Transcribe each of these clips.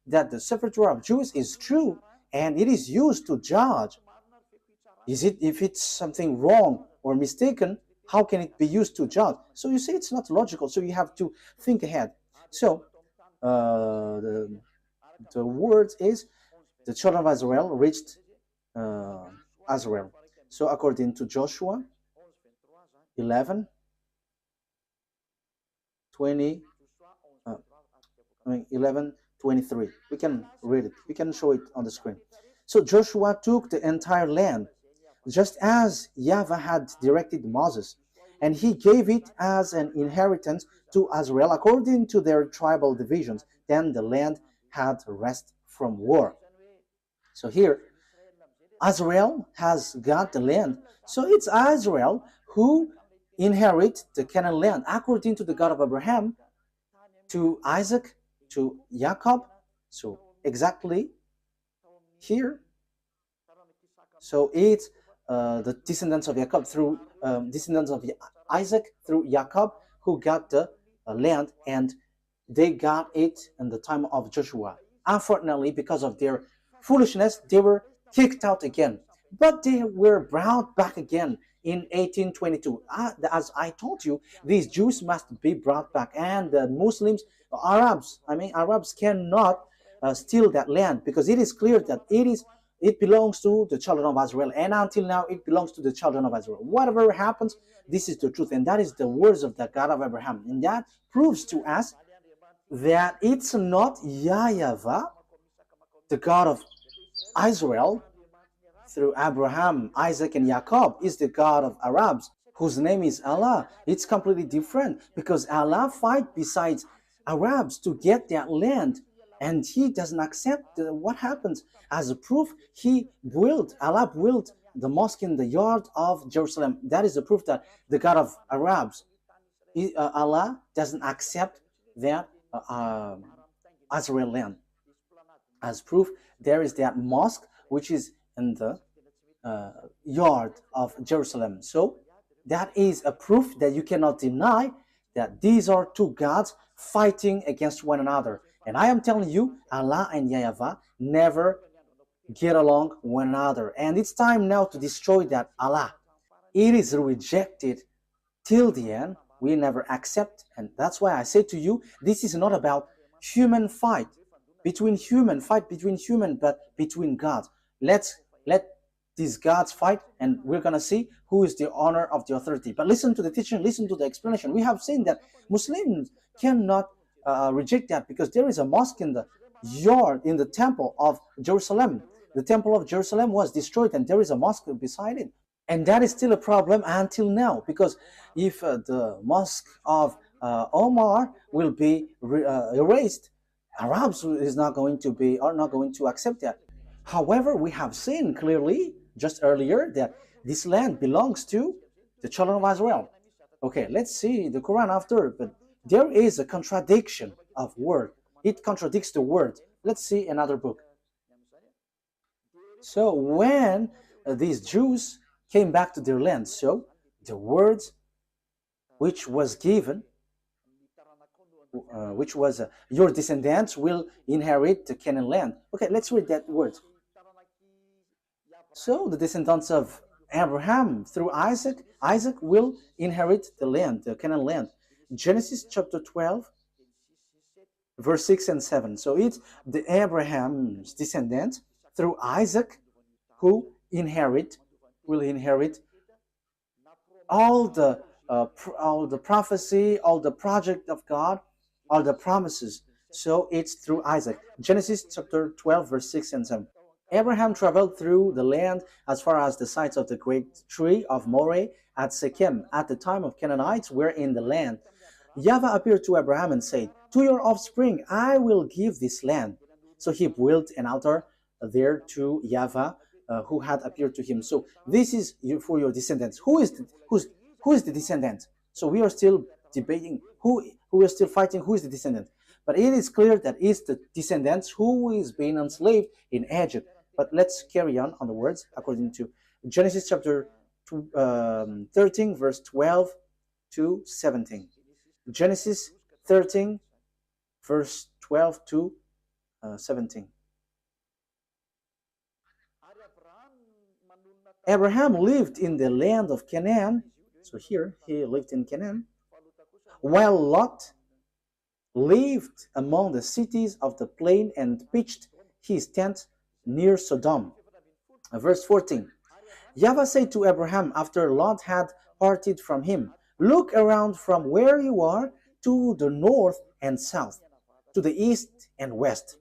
that the Sefer Torah of Jews is true and it is used to judge. If it's something wrong or mistaken, how can it be used to judge? So you see, it's not logical. So you have to think ahead. So the word is the children of Israel reached Israel. So according to Joshua 11, 20, 11:23. We can read it. We can show it on the screen. So Joshua took the entire land, just as YAHVAH had directed Moses, and he gave it as an inheritance to Israel according to their tribal divisions. Then the land had rest from war. So here, Israel has got the land. So it's Israel who inherit the Canaan land according to the God of Abraham, to Isaac, to Jacob. So exactly here. So it's the descendants of Jacob through descendants of Isaac through Jacob who got the land, and they got it in the time of Joshua. Unfortunately, because of their foolishness, they were kicked out again. But they were brought back again in 1822. As I told you, these Jews must be brought back, and the Muslims, Arabs cannot steal that land, because it is clear that it belongs to the children of Israel, and until now it belongs to the children of Israel. Whatever happens, this is the truth, and that is the words of the God of Abraham, and that proves to us that it's not YAHVAH, the God of Israel, through Abraham, Isaac, and Jacob, is the God of Arabs, whose name is Allah. It's completely different, because Allah fight besides Arabs to get that land, and he doesn't accept what happens. As a proof, Allah built the mosque in the yard of Jerusalem. That is the proof that the God of Arabs, Allah doesn't accept that Israel land. As proof, there is that mosque which is in the yard of Jerusalem. So that is a proof that you cannot deny that these are two gods fighting against one another. And I am telling you, Allah and YAHVAH never get along one another. And it's time now to destroy that Allah. It is rejected till the end. We never accept. And that's why I say to you, this is not about human fight between human, but between gods. Let these gods fight, and we're going to see who is the honor of the authority. But listen to the teaching, listen to the explanation. We have seen that Muslims cannot reject that, because there is a mosque in the yard, in the temple of Jerusalem. The temple of Jerusalem was destroyed, and there is a mosque beside it. And that is still a problem until now, because if the mosque of Omar will be erased, Arabs are not going to accept that. However, we have seen clearly just earlier that this land belongs to the children of Israel. Okay, let's see the Quran after, but there is a contradiction of word. It contradicts the word. Let's see another book. So when these Jews came back to their land, so the words which was given, which was your descendants will inherit the Canaan land. Okay, let's read that word. So the descendants of Abraham through Isaac will inherit the land, the Canaan land. Genesis chapter 12, verse 6 and 7. So it's the Abraham's descendants through Isaac who will inherit all the prophecy, all the project of God, all the promises. So it's through Isaac. Genesis chapter 12, verse 6 and 7. Abraham traveled through the land as far as the sites of the great tree of Moreh at Shechem. At the time of Canaanites were in the land. YAHVAH appeared to Abraham and said, "To your offspring I will give this land." So he built an altar there to YAHVAH, who had appeared to him. So this is for your descendants. Who is the descendant? So we are still debating who is still fighting who is the descendant. But it is clear that it's the descendants who is being enslaved in Egypt. But let's carry on the words according to Genesis chapter 13, verse 12 to 17. Genesis 13, verse 12 to 17. Abraham lived in the land of Canaan. So here, he lived in Canaan. While Lot lived among the cities of the plain and pitched his tent near Sodom. Verse 14. YAHVAH said to Abraham after Lot had parted from him, look around from where you are to the north and south, to the east and west.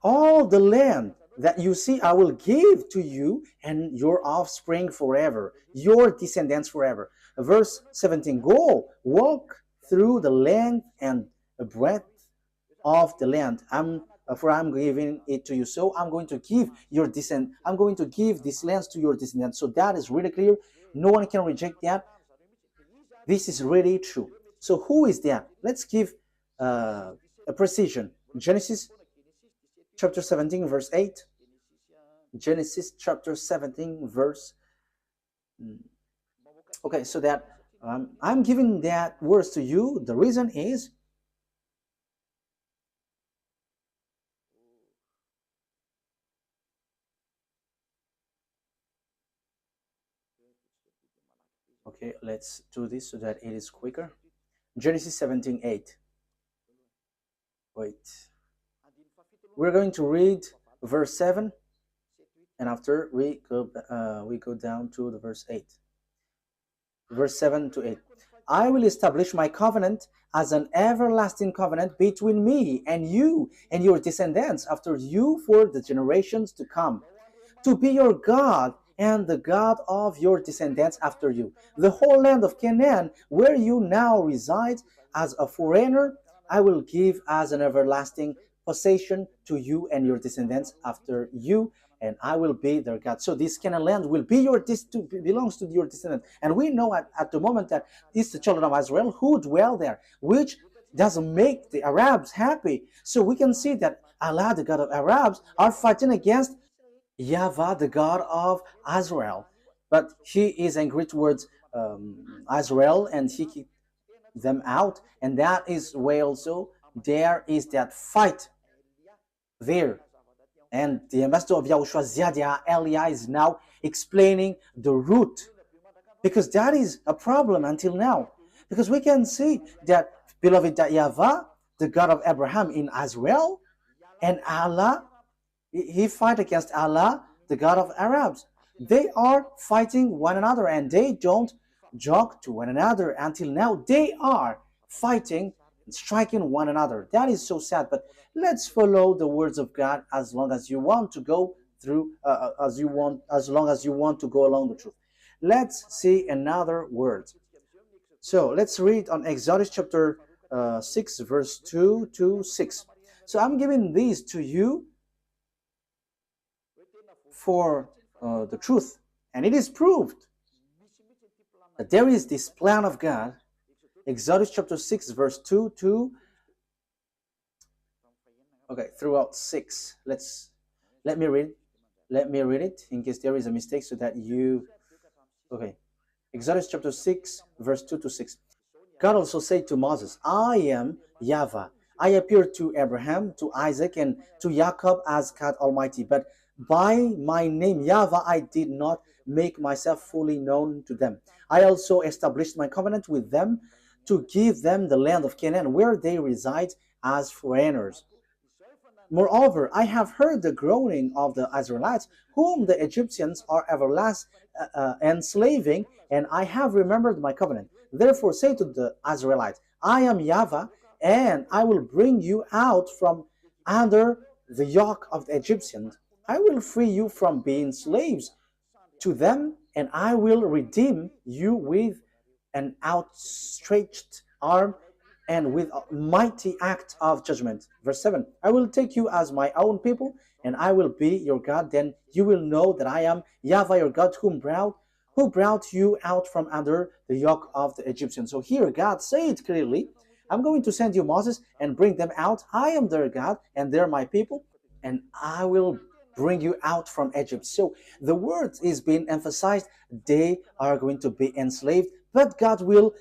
All the land that you see I will give to you and your offspring forever, your descendants forever. Verse 17, go, walk through the length and breadth of the land. For I'm giving it to you. So I'm going to give your descent. I'm going to give these lands to your descendants. So that is really clear. No one can reject that. This is really true. So who is that? Let's give a precision. Genesis chapter 17 verse 8. Genesis chapter 17 verse. Okay, so that I'm giving that words to you. The reason is okay, let's do this so that it is quicker. Genesis 17:8. Wait. We're going to read verse 7, and after we go down to the verse 8. Verse 7 to 8. I will establish my covenant as an everlasting covenant between me and you and your descendants after you for the generations to come, to be your God and the God of your descendants after you. The whole land of Canaan, where you now reside as a foreigner, I will give as an everlasting possession to you and your descendants after you, and I will be their God. So this Canaan land will be belongs to your descendant. And we know at the moment that it's the children of Israel who dwell there, which doesn't make the Arabs happy. So we can see that Allah, the God of Arabs, are fighting against YAHVAH, the God of Israel. But he is angry towards Israel, and he kicked them out. And that is why also there is that fight there. And the ambassador of YAHOSHUAH, Ziadia Elia, is now explaining the root, because that is a problem until now. Because we can see that, beloved, that YAHVAH, the God of Abraham in Israel, and Allah, he fight against Allah, the God of Arabs. They are fighting one another, and they don't joke to one another until now. They are fighting and striking one another. That is so sad. But let's follow the words of God as long as you want to go through, as long as you want to go along the truth. Let's see another word. So let's read on Exodus chapter 6, verse 2 to 6. So I'm giving these to you for the truth, and it is proved that there is this plan of God. Exodus chapter 6 verse 2 to throughout 6. Let me read it in case there is a mistake, so that you Exodus chapter 6 verse 2 to 6. God also said to Moses, I am YAHVAH. I appeared to Abraham, to Isaac, and to Jacob as God Almighty, but by my name YAHVAH I did not make myself fully known to them. I also established my covenant with them to give them the land of Canaan, where they reside as foreigners. Moreover, I have heard the groaning of the Israelites, whom the Egyptians are enslaving, and I have remembered my covenant. Therefore say to the Israelites, I am YAHVAH, and I will bring you out from under the yoke of the Egyptians. I will free you from being slaves to them, and I will redeem you with an outstretched arm and with a mighty act of judgment. Verse 7, I will take you as my own people, and I will be your God. Then you will know that I am YAHVAH, your God, who brought you out from under the yoke of the Egyptians. So here God said clearly, I'm going to send you Moses and bring them out. I am their God, and they're my people, and I will bring you out from Egypt. So the word is being emphasized. They are going to be enslaved, but God will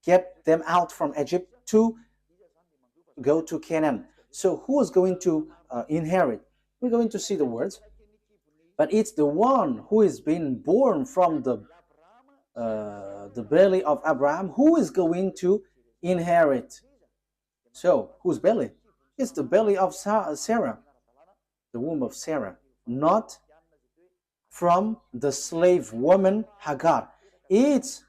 get them out from Egypt to go to Canaan. So who is going to inherit? We're going to see the words, but it's the one who is being born from the belly of Abraham who is going to inherit. So whose belly? It's the belly of Sarah, the womb of Sarah, not from the slave woman Hagar. It's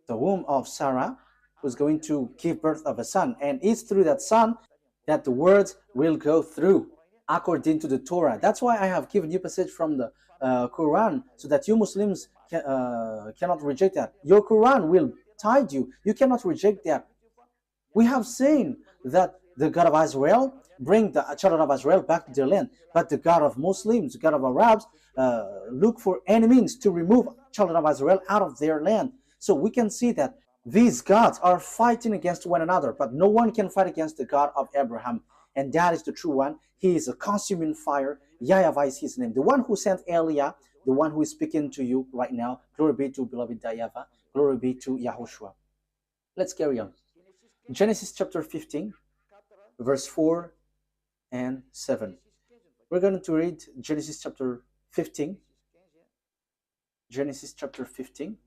the womb of Sarah who's going to give birth of a son, and it's through that son that the words will go through according to the Torah. That's why I have given you passage from the Quran, so that you Muslims cannot reject that. Your Quran will guide you. You cannot reject that. We have seen that the God of Israel bring the children of Israel back to their land, but the God of Muslims, the God of Arabs, look for any means to remove children of Israel out of their land. So we can see that these gods are fighting against one another, but no one can fight against the God of Abraham, and that is the true one. He is a consuming fire. YAHVAH is his name. The one who sent Elia, the one who is speaking to you right now. Glory be to beloved YAHVAH. Glory be to Yahushua. Let's carry on. Genesis chapter 15, verse 4 and 7. We're going to read Genesis chapter 15. Genesis chapter 15.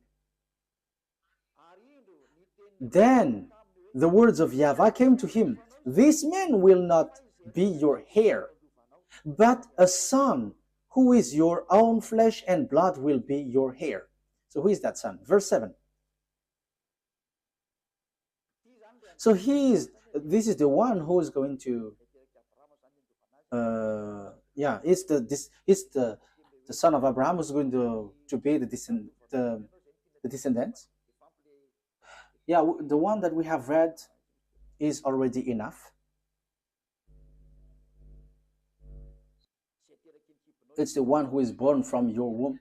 Then the words of YAHVAH came to him. This man will not be your heir, but a son who is your own flesh and blood will be your heir. So who is that son? Verse 7. So this is the one who is going to, it's the son of Abraham who's going to be the descendants. Yeah, the one that we have read is already enough. It's the one who is born from your womb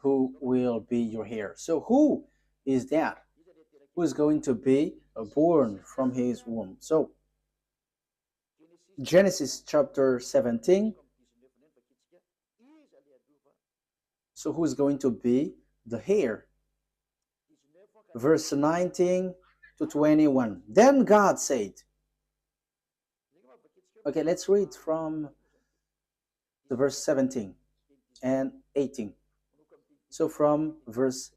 who will be your heir. So who is that? Who is going to be born from his womb? So Genesis chapter 17. So who is going to be the heir? Verse 19 to 21. Then God said, okay, let's read from the verse 17 and 18. So from verse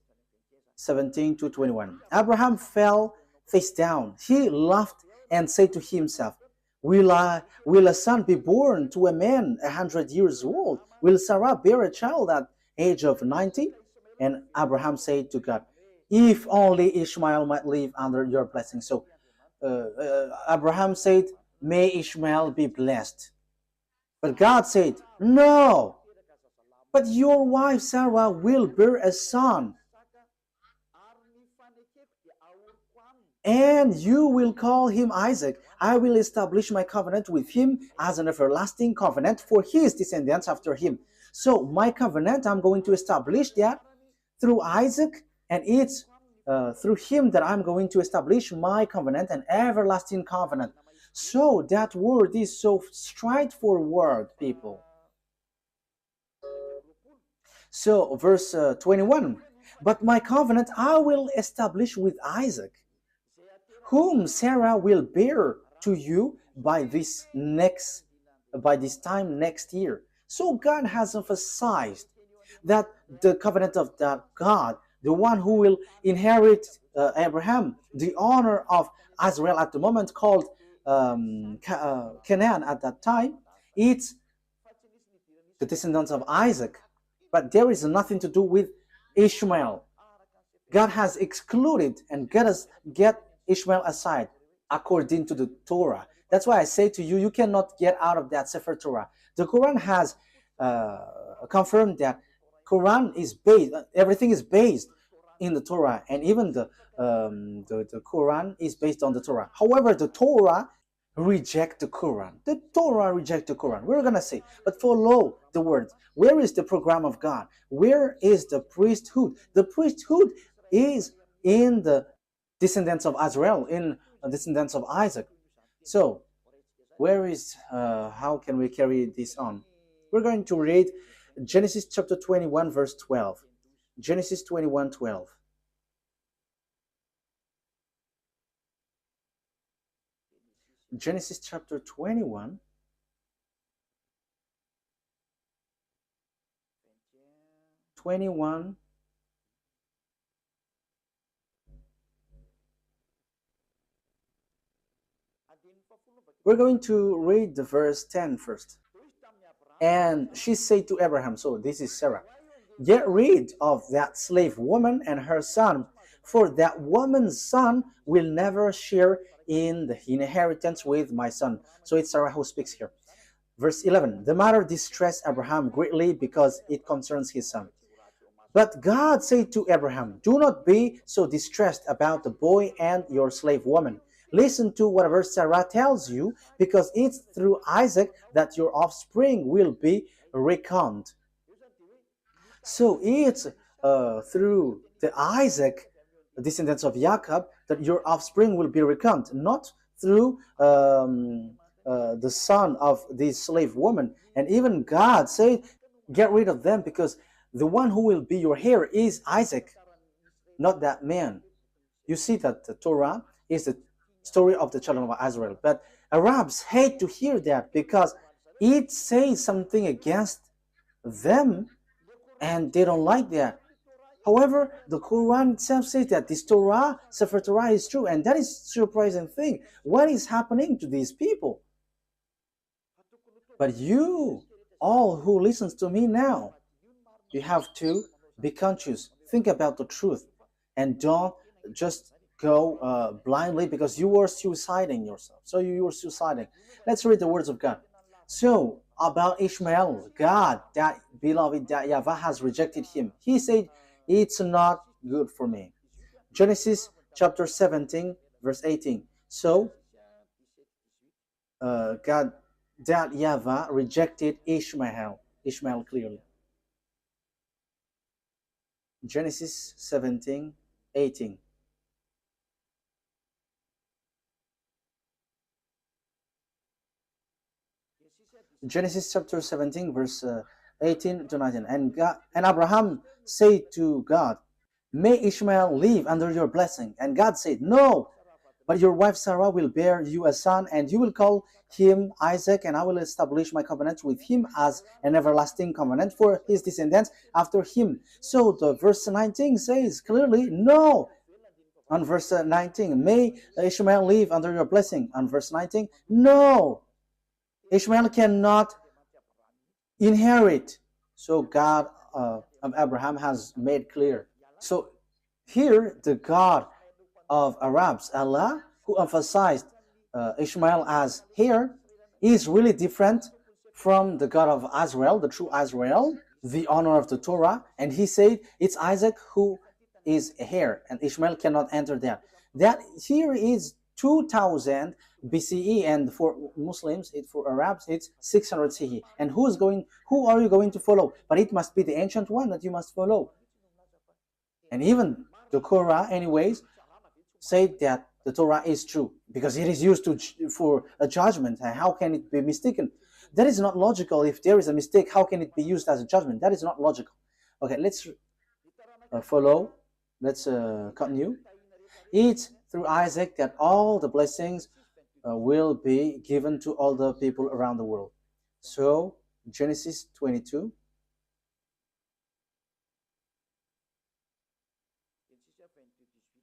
17 to 21. Abraham fell face down. He laughed and said to himself, Will a son be born to a man 100 years old? Will Sarah bear a child at age of 90? And Abraham said to God, if only Ishmael might live under your blessing. So Abraham said, may Ishmael be blessed. But God said, no, but your wife Sarah will bear a son, and you will call him Isaac. I will establish my covenant with him as an everlasting covenant for his descendants after him. So my covenant, I'm going to establish that through Isaac, and it's through him that I'm going to establish my covenant, an everlasting covenant. So that word is so straightforward, people. So verse 21, but my covenant I will establish with Isaac, whom Sarah will bear to you by this time next year. So God has emphasized that the covenant of that God, the one who will inherit Abraham, the honor of Israel at the moment called Canaan at that time, it's the descendants of Isaac. But there is nothing to do with Ishmael. God has excluded and get Ishmael aside according to the Torah. That's why I say to you, you cannot get out of that Sefer Torah. The Quran has confirmed that Quran is based, everything is based in the Torah, and even the Quran is based on the Torah. However, the Torah reject the Quran. The Torah reject the Quran. We're going to say, but follow the words. Where is the program of God? Where is the priesthood? The priesthood is in the descendants of Israel, in the descendants of Isaac. So, where is, how can we carry this on? We're going to read Genesis chapter 21, verse 12. Genesis 21, 12. Genesis chapter 21. We're going to read the verse 10 first. And she said to Abraham, so this is Sarah, get rid of that slave woman and her son, for that woman's son will never share in the inheritance with my son. So it's Sarah who speaks here. Verse 11, the matter distressed Abraham greatly because it concerns his son. But God said to Abraham, do not be so distressed about the boy and your slave woman. Listen to whatever Sarah tells you, because it's through Isaac that your offspring will be reckoned. So it's through the Isaac, the descendants of Jacob, that your offspring will be reckoned, not through the son of this slave woman. And even God said, get rid of them, because the one who will be your heir is Isaac, not that man. You see that the Torah is the story of the children of Israel. But Arabs hate to hear that because it says something against them and they don't like that. However, the Quran itself says that this Torah, Sefer Torah, is true, and that is a surprising thing. What is happening to these people? But you, all who listens to me now, you have to be conscious. Think about the truth and don't just go blindly, because you were suiciding yourself. So you were suiciding. Let's read the words of God. So about Ishmael, God, that beloved, that YAHVAH has rejected him. He said, it's not good for me. Genesis chapter 17, verse 18. So God, that YAHVAH rejected Ishmael clearly. Genesis 17, 18. Genesis chapter 17, verse 18 to 19. And Abraham said to God, may Ishmael live under your blessing. And God said, no, but your wife Sarah will bear you a son, and you will call him Isaac, and I will establish my covenant with him as an everlasting covenant for his descendants after him. So the verse 19 says clearly, no. On verse 19, may Ishmael live under your blessing. On verse 19, no. Ishmael cannot inherit. So God of Abraham has made clear. So here the God of Arabs, Allah, who emphasized Ishmael as heir, is really different from the God of Israel, the true Israel, the honor of the Torah. And he said it's Isaac who is a heir, and Ishmael cannot enter there. That here is 2000 BCE, and for Muslims, for Arabs, it's 600 CE. And who are you going to follow? But it must be the ancient one that you must follow. And even the Quran, anyways, said that the Torah is true because it is used for a judgment. And how can it be mistaken? That is not logical. If there is a mistake, how can it be used as a judgment? That is not logical. Okay, let's follow. Let's continue. It's through Isaac that all the blessings will be given to all the people around the world. So Genesis 22.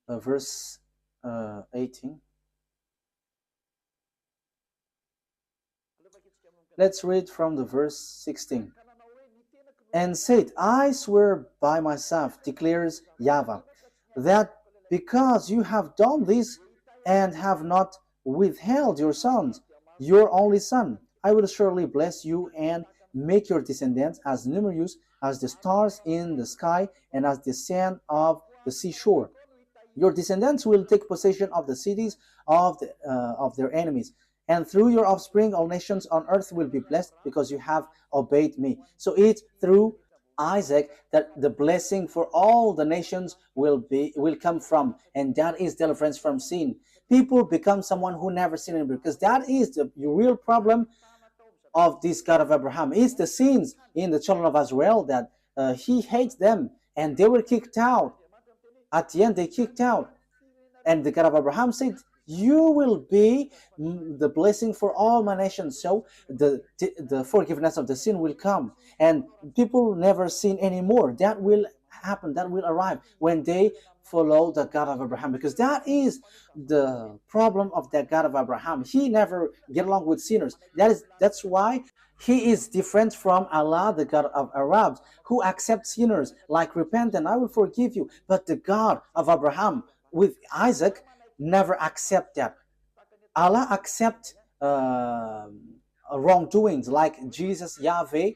Verse 18. Let's read from the verse 16. And said, I swear by myself, declares YAHVAH, that because you have done this and have not withheld your sons, your only son, I will surely bless you and make your descendants as numerous as the stars in the sky and as the sand of the seashore. Your descendants will take possession of the cities of their enemies. And through your offspring, all nations on earth will be blessed because you have obeyed me. So it's through Isaac that the blessing for all the nations will come from. And that is deliverance from sin. People become someone who never sinned, because that is the real problem of this God of Abraham. It's the sins in the children of Israel that he hates them, and they were kicked out. At the end, they kicked out. And the God of Abraham said, You will be the blessing for all my nations. So the forgiveness of the sin will come, and people never sin anymore. That will happen. That will arrive when they follow the God of Abraham, because that is the problem of the God of Abraham. He never get along with sinners. That's why he is different from Allah, the God of Arabs, who accepts sinners, like repent and I will forgive you. But the God of Abraham with Isaac never accept that. Allah accept wrongdoings, like Jesus, Yahweh.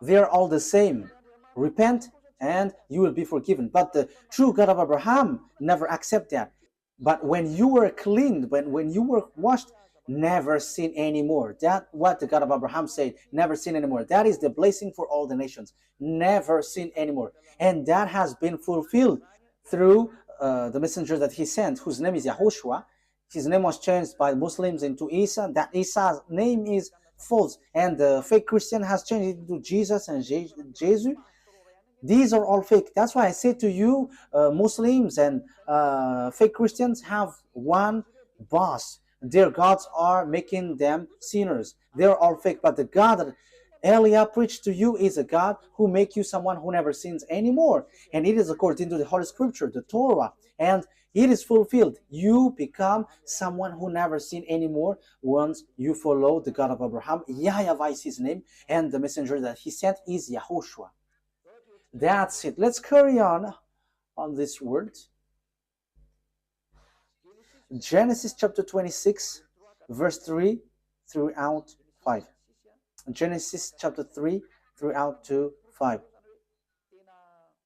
They're all the same. Repent and you will be forgiven. But the true God of Abraham never accept that. But when you were cleaned, when you were washed, never sin anymore. That's what the God of Abraham said. Never sin anymore. That is the blessing for all the nations. Never sin anymore. And that has been fulfilled through the messenger that he sent, whose name is YAHOSHUAH. His name was changed by Muslims into Isa. That Isa's name is false, and the fake Christian has changed it into Jesus and Jesus. These are all fake. That's why I say to you, Muslims and fake Christians have one boss. Their gods are making them sinners. They're all fake. But the God that Elia preached to you is a God who makes you someone who never sins anymore. And it is according to the Holy Scripture, the Torah. And it is fulfilled. You become someone who never sin anymore once you follow the God of Abraham. YAHVAH is his name. And the messenger that he sent is YAHOSHUAH. That's it. Let's carry on this word. Genesis chapter 26, verse 3 throughout 5. Genesis chapter 3 throughout to 5.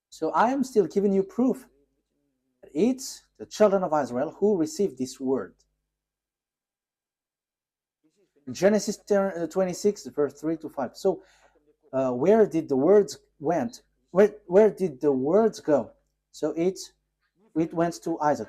So I am still giving you proof that it's the children of Israel who received this word. Genesis 26, verse 3 to 5. So where did the words went? Where did the words go? So it went to Isaac.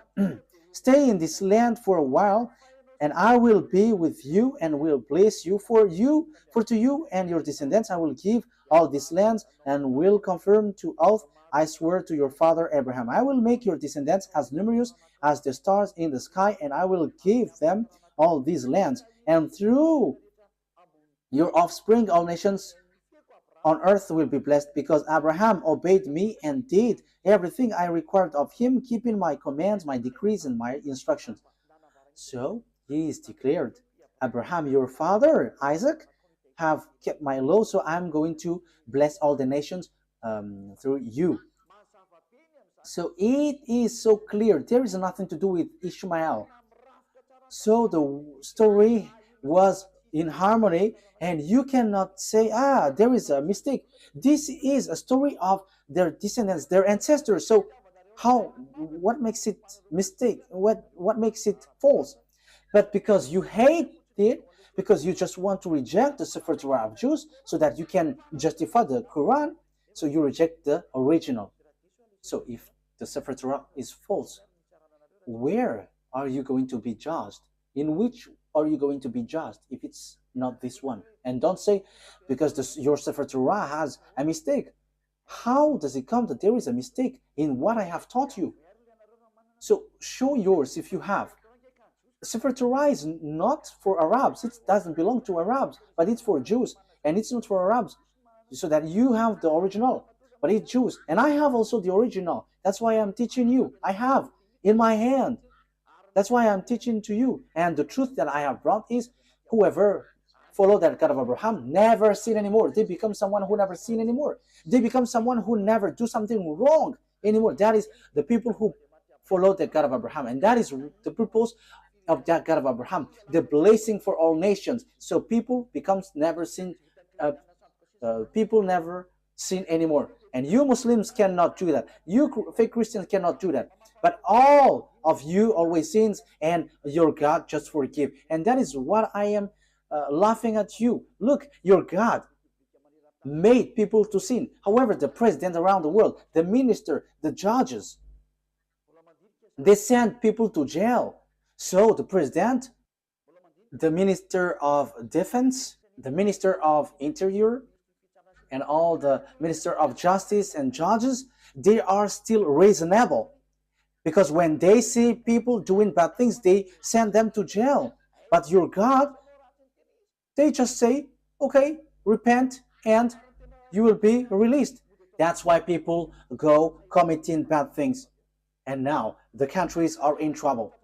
Stay in this land for a while, and I will be with you and will bless you. For to you and your descendants I will give all these lands, and will confirm to oath I swear to your father Abraham. I will make your descendants as numerous as the stars in the sky, and I will give them all these lands. And through your offspring all nations on earth will be blessed, because Abraham obeyed me and did everything I required of him, keeping my commands, my decrees, and my instructions. So he is declared, Abraham, your father, Isaac, have kept my law, so I'm going to bless all the nations through you. So it is so clear. There is nothing to do with Ishmael. So the story was in harmony, and you cannot say, there is a mistake. This is a story of their descendants, their ancestors. So what makes it mistake? What makes it false? But because you hate it, because you just want to reject the Sefer Torah of Jews so that you can justify the Quran, so you reject the original. So if the Sefer Torah is false, where are you going to be judged? In which are you going to be judged if it's not this one? And don't say, because your Sefer Torah has a mistake. How does it come that there is a mistake in what I have taught you? So show yours if you have. Sefer Torah is not for Arabs. It doesn't belong to Arabs, but it's for Jews. And it's not for Arabs. So that you have the original, but it's Jews. And I have also the original. That's why I'm teaching you. I have in my hand. That's why I'm teaching to you. And the truth that I have brought is, whoever follow that God of Abraham never sin anymore. They become someone who never sin anymore. They become someone who never do something wrong anymore. That is the people who follow the God of Abraham. And that is the purpose of that God of Abraham, the blessing for all nations. So people becomes never sin. People never sin anymore. And you Muslims cannot do that. You fake Christians cannot do that. But all of you always sins, and your God just forgive. And that is what I am laughing at you. Look, your God made people to sin. However, the president around the world, the minister, the judges, they send people to jail. So the president, the minister of defense, the minister of interior, and all the minister of justice and judges, they are still reasonable. Because when they see people doing bad things, they send them to jail. But your God, they just say, okay, repent and you will be released. That's why people go committing bad things. And now the countries are in trouble.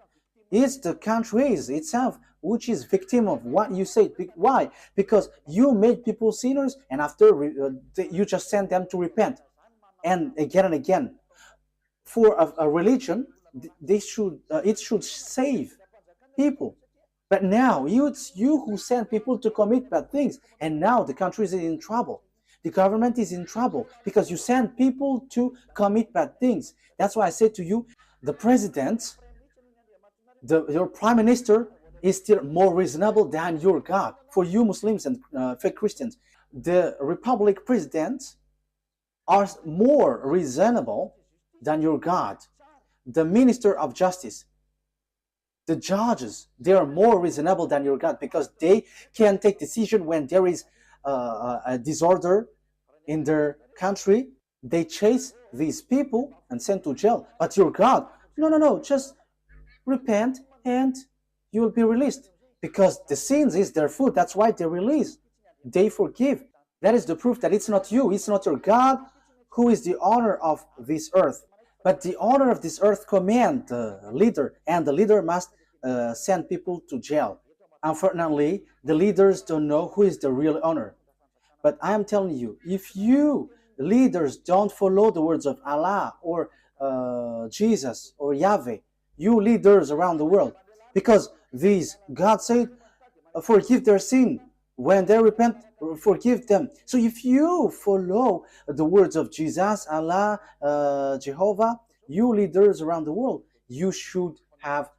It's the countries itself which is victim of what you say. Why? Because you made people sinners, and after you just send them to repent, and again. For a religion, it should save people. But now it's you who send people to commit bad things, and now the country is in trouble. The government is in trouble because you send people to commit bad things. That's why I said to you, the president, your prime minister is still more reasonable than your God. For you Muslims and fake Christians, the republic presidents are more reasonable than your God. The minister of justice, the judges, they are more reasonable than your God because they can take decision when there is a disorder in their country. They chase these people and send to jail. But your God, no, just repent and you will be released. Because the sins is their food. That's why they release. They forgive. That is the proof that it's not you, it's not your God who is the owner of this earth. But the owner of this earth command the leader, and the leader must send people to jail. Unfortunately, the leaders don't know who is the real owner. But I am telling you, if you leaders don't follow the words of Allah or Jesus or Yahweh, you leaders around the world, because these, God said, forgive their sin. When they repent, forgive them. So if you follow the words of Jesus, Allah, Jehovah, you leaders around the world, you should have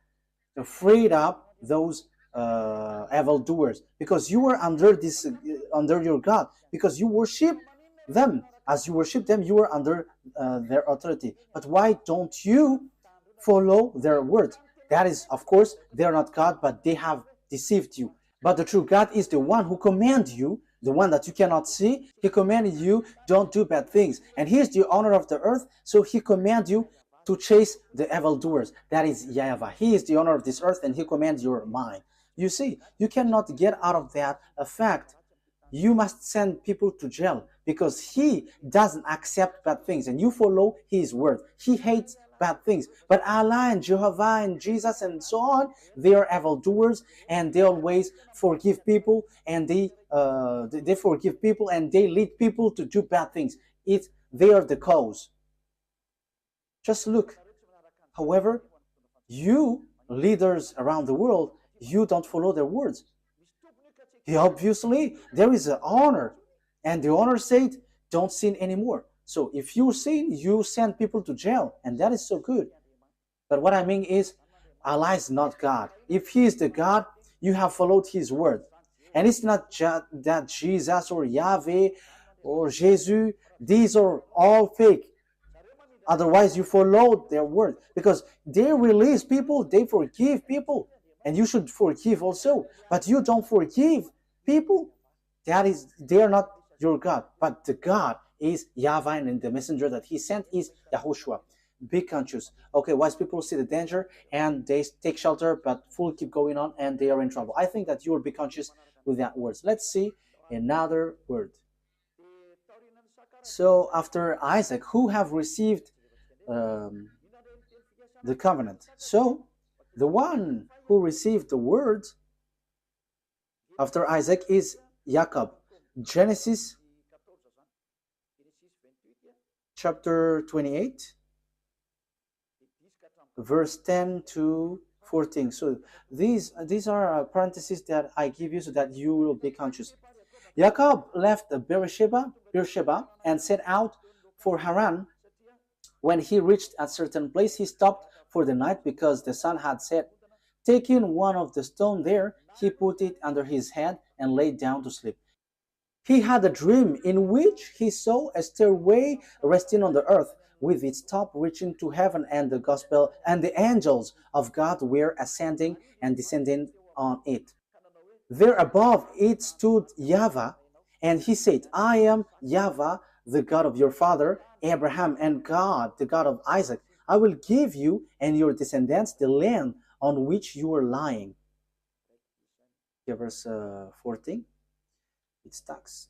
freed up those evildoers, because you were under this, under your God, because you worship them. As you worship them, you are under their authority. But why don't you follow their words? That is, of course, they are not God, but they have deceived you. But the true God is the one who commands you, the one that you cannot see. He commanded you, don't do bad things. And he is the owner of the earth, so he commands you to chase the evildoers. That is YAHVAH. He is the owner of this earth, and he commands your mind. You see, you cannot get out of that fact. You must send people to jail because he doesn't accept bad things, and you follow his word. He hates bad things. But Allah and Jehovah and Jesus and so on, they are evildoers, and they always forgive people, and they forgive people, and they lead people to do bad things. They are the cause. Just look. However, you leaders around the world, you don't follow their words. Obviously, there is an honor, and the honor said, don't sin anymore. So if you sin, you send people to jail, and that is so good. But what I mean is, Allah is not God. If he is the God, you have followed his word. And it's not that Jesus or Yahweh or Jesus, these are all fake. Otherwise, you followed their word, because they release people, they forgive people, and you should forgive also. But you don't forgive people. They are not your God. But the God is YAHVAH, and the messenger that he sent is YAHOSHUAH. Be conscious. Okay, wise people see the danger and they take shelter, but fool keep going on and they are in trouble. I think that you will be conscious with that words. Let's see another word. So after Isaac, who have received the covenant? So the one who received the word after Isaac is Jacob. Genesis chapter 28, verse 10 to 14. So these are parentheses that I give you so that you will be conscious. Jacob left Beersheba and set out for Haran. When he reached a certain place, he stopped for the night because the sun had set. Taking one of the stones there, he put it under his head and lay down to sleep. He had a dream in which he saw a stairway resting on the earth, with its top reaching to heaven, and the gospel and the angels of God were ascending and descending on it. There above it stood YAHVAH, and he said, I am YAHVAH, the God of your father Abraham, and God, the God of Isaac. I will give you and your descendants the land on which you are lying. Okay, verse 14. It starts.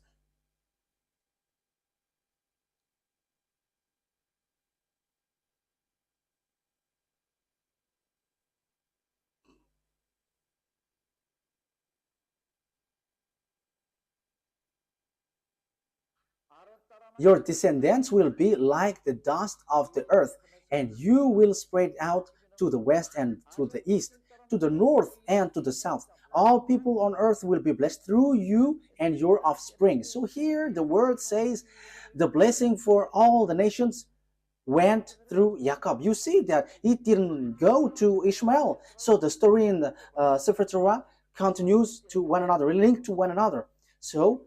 Your descendants will be like the dust of the earth, and you will spread out to the west and to the east, to the north and to the south. All people on earth will be blessed through you and your offspring. So here the word says the blessing for all the nations went through Jacob. You see that it didn't go to Ishmael. So the story in the Sefer Torah continues to one another, linked to one another. So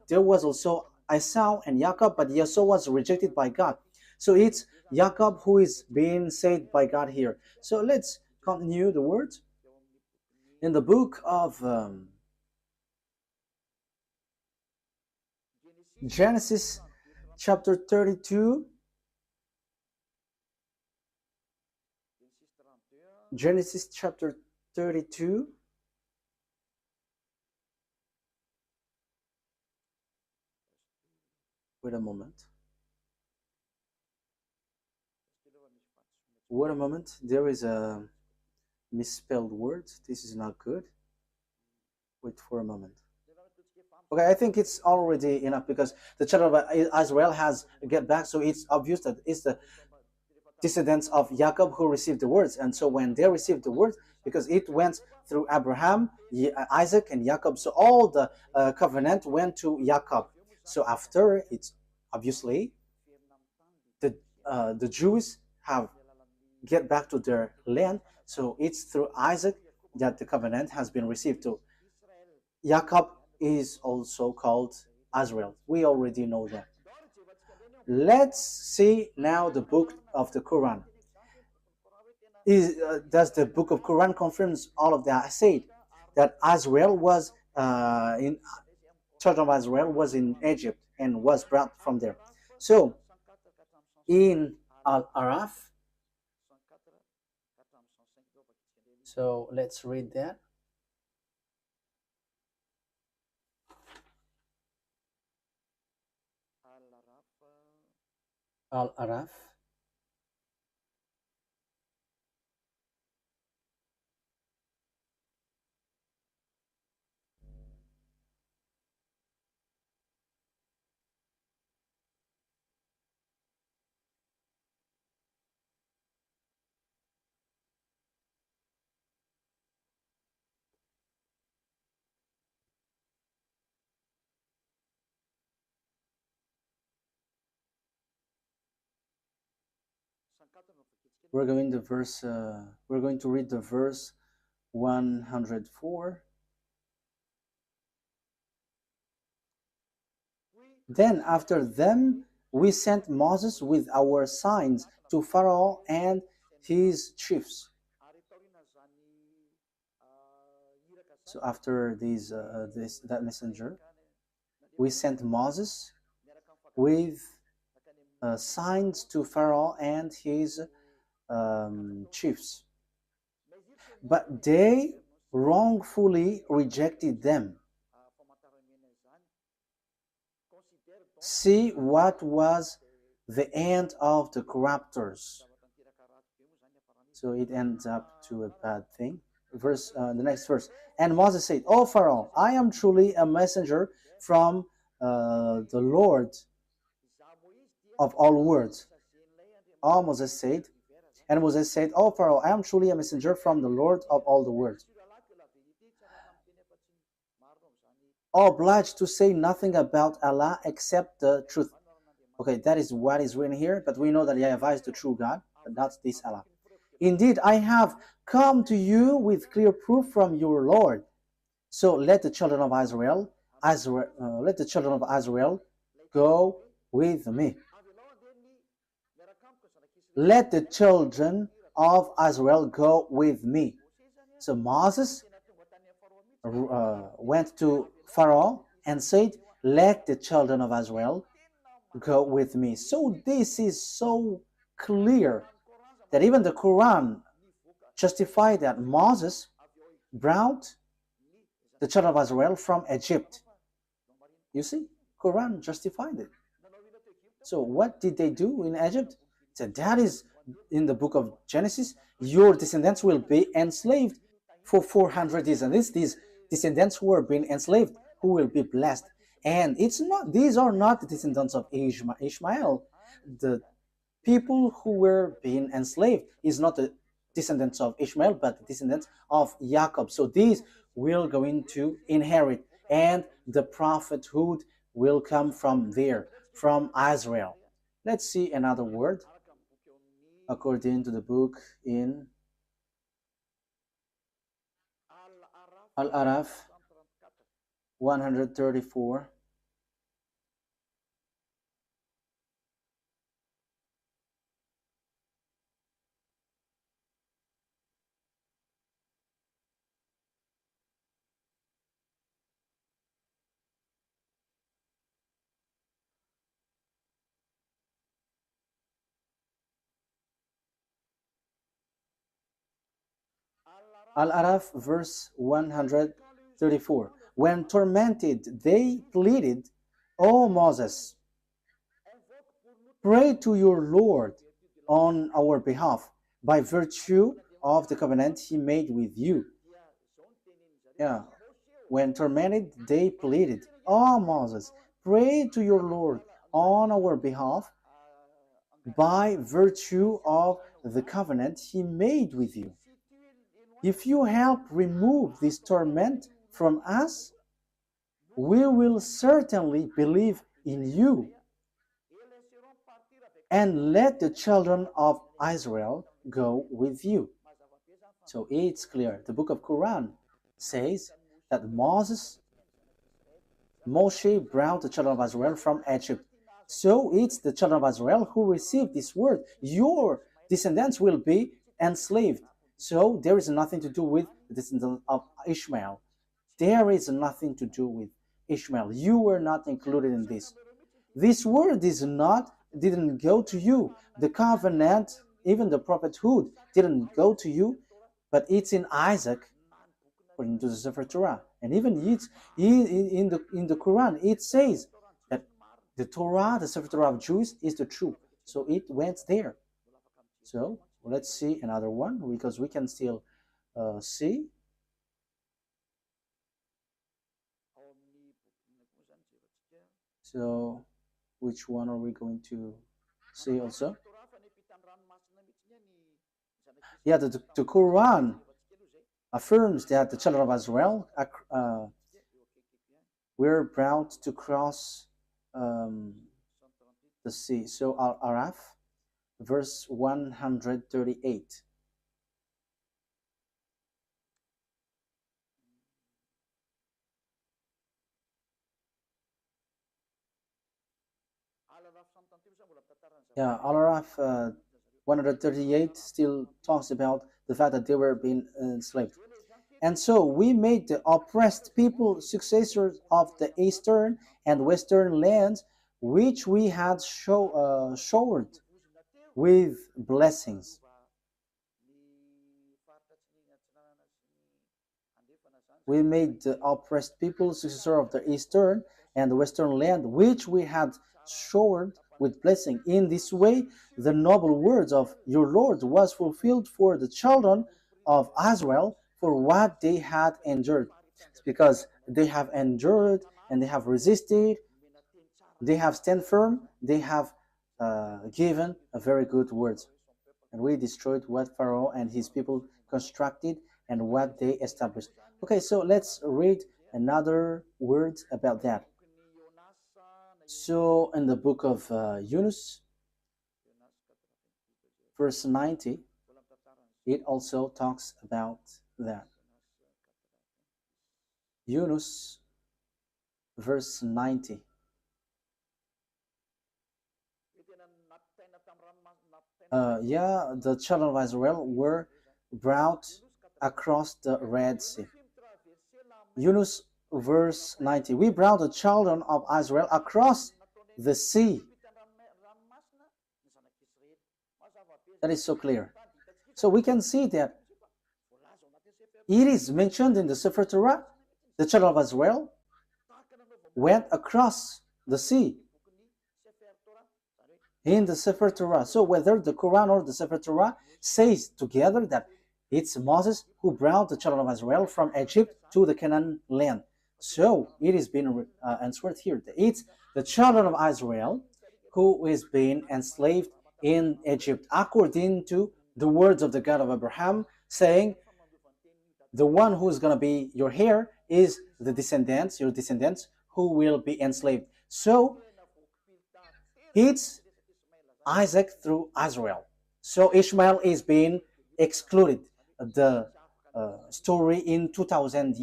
there was also Esau and Jacob, but Esau was rejected by God. So it's Jacob who is being saved by God here. So let's continue the words in the book of Genesis chapter 32. Genesis chapter 32. Wait a moment. Wait a moment. There is a misspelled word. This is not good. Wait for a moment. Okay, I think it's already enough because the children of Israel has get back, so it's obvious that it's the descendants of Jacob who received the words. And so when they received the words, because it went through Abraham, Isaac, and Jacob, so all the covenant went to Jacob. So after, it's obviously the Jews have get back to their land. So it's through Isaac that the covenant has been received to. Jacob is also called Israel. We already know that. Let's see now the book of the Quran. Does the book of Quran confirms all of that? I said that Israel was in children of Israel was in Egypt and was brought from there. So in Al-Araf, so let's read that. Al-Araf. We're going to verse. We're going to read the verse 104. Then after them we sent Moses with our signs to Pharaoh and his chiefs. So after that messenger, we sent Moses with signs to Pharaoh and his chiefs. But they wrongfully rejected them. See what was the end of the corruptors. So it ends up to a bad thing. The next verse. And Moses said, "O Pharaoh, I am truly a messenger from the Lord of all worlds." Moses said, and Moses said, "O Pharaoh, I am truly a messenger from the Lord of all the worlds, obliged to say nothing about Allah except the truth." Okay, that is what is written here, but we know that YAHVAH is the true God, but not this Allah. "Indeed, I have come to you with clear proof from your Lord. So let the children of Israel go with me. Let the children of Israel go with me." So Moses went to Pharaoh and said, "Let the children of Israel go with me." So this is so clear that even the Quran justified that Moses brought the children of Israel from Egypt. You see, Quran justified it. So what did they do in Egypt? So that is in the book of Genesis. Your descendants will be enslaved for 400 years, and these descendants who are being enslaved, who will be blessed. And it's not; these are not the descendants of Ishmael. The people who were being enslaved is not the descendants of Ishmael, but the descendants of Jacob. So these will going to inherit, and the prophethood will come from there, from Israel. Let's see another word according to the book in Al-Araf 134. Al-Araf verse 134. When tormented, they pleaded, O Moses, pray to your Lord on our behalf by virtue of the covenant he made with you. Yeah. When tormented, they pleaded, O Moses, pray to your Lord on our behalf by virtue of the covenant he made with you. If you help remove this torment from us, we will certainly believe in you. And let the children of Israel go with you. So it's clear. The book of Quran says that Moshe brought the children of Israel from Egypt. So it's the children of Israel who received this word. Your descendants will be enslaved. So there is nothing to do with the descendants of Ishmael. There is nothing to do with Ishmael. You were not included in this. This word didn't go to you. The covenant, even the prophethood, didn't go to you, but it's in Isaac, according to the Sefer Torah. And even it's in the Quran, it says that the Torah, the Sefer Torah of Jews, is the truth. So it went there. So let's see another one, because we can still see. So which one are we going to see also? Yeah, the Quran affirms that the children of Israel were brought to cross the sea. So Al-Araf, verse 138. Yeah, Al-Araf 138 still talks about the fact that they were being enslaved. And so we made the oppressed people successors of the eastern and western lands, which we had showered with blessings. We made the oppressed people successor of the eastern and the western land, which we had showered with blessing. In this way, the noble words of your Lord was fulfilled for the children of Israel for what they had endured. It's because they have endured and they have resisted, they have stand firm, they have given a very good words. And we destroyed what Pharaoh and his people constructed and what they established. Okay, so let's read another words about that. So in the book of Yunus, verse 90, it also talks about that. Yunus, verse 90. The children of Israel were brought across the Red Sea. Yunus, verse 90. We brought the children of Israel across the sea. That is so clear. So we can see that it is mentioned in the Sefer Torah, the children of Israel went across the sea in the Sefer Torah. So whether the Quran or the Sefer Torah says together that it's Moses who brought the children of Israel from Egypt to the Canaan land. So it is being answered here. It's the children of Israel who is being enslaved in Egypt, according to the words of the God of Abraham, saying, the one who is going to be your heir is the descendants, your descendants, who will be enslaved. So it's Isaac through Israel. So Ishmael is being excluded. The story in 2000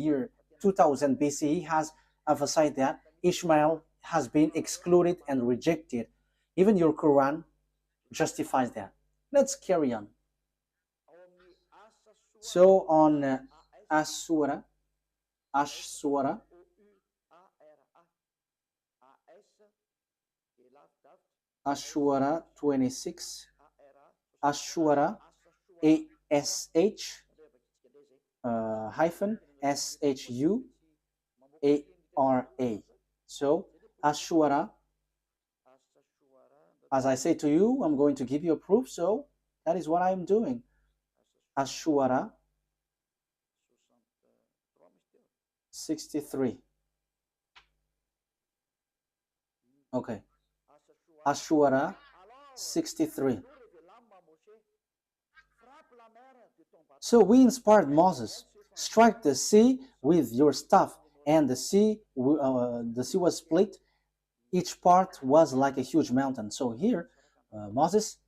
BCE has emphasized that Ishmael has been excluded and rejected. Even your Quran justifies that. Let's carry on. So on Ashura 26, Ashura ASH hyphen SHUARA. So Ashura, as I say to you, I'm going to give you a proof, so that is what I'm doing. Ashura 63. Okay. Ashura 63. So we inspired Moses, strike the sea with your staff, and the sea was split. Each part was like a huge mountain. So here, Moses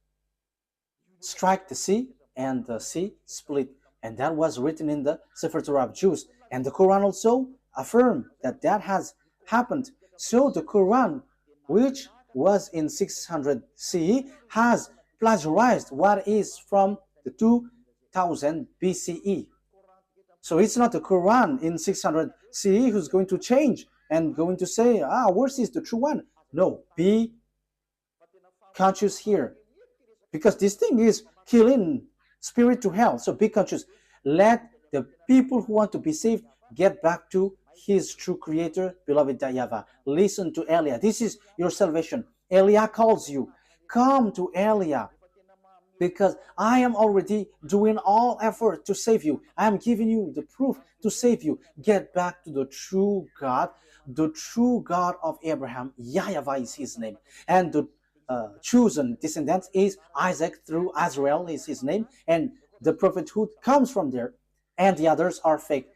strike the sea, and the sea split. And that was written in the Sefer Torah of Jews. And the Quran also affirmed that that has happened. So the Quran, which was in 600 CE, has plagiarized what is from the 2000 BCE. So it's not the Quran in 600 CE who's going to change and going to say, ours is the true one. No, be conscious here. Because this thing is killing spirit to hell. So be conscious. Let the people who want to be saved get back to his true creator, beloved YAHVAH. Listen to Elia. This is your salvation. Elia calls you. Come to Elia, because I am already doing all effort to save you. I am giving you the proof to save you. Get back to the true God of Abraham. YAHVAH is his name. And the chosen descendant is Isaac through Israel is his name. And the prophethood comes from there. And the others are fake.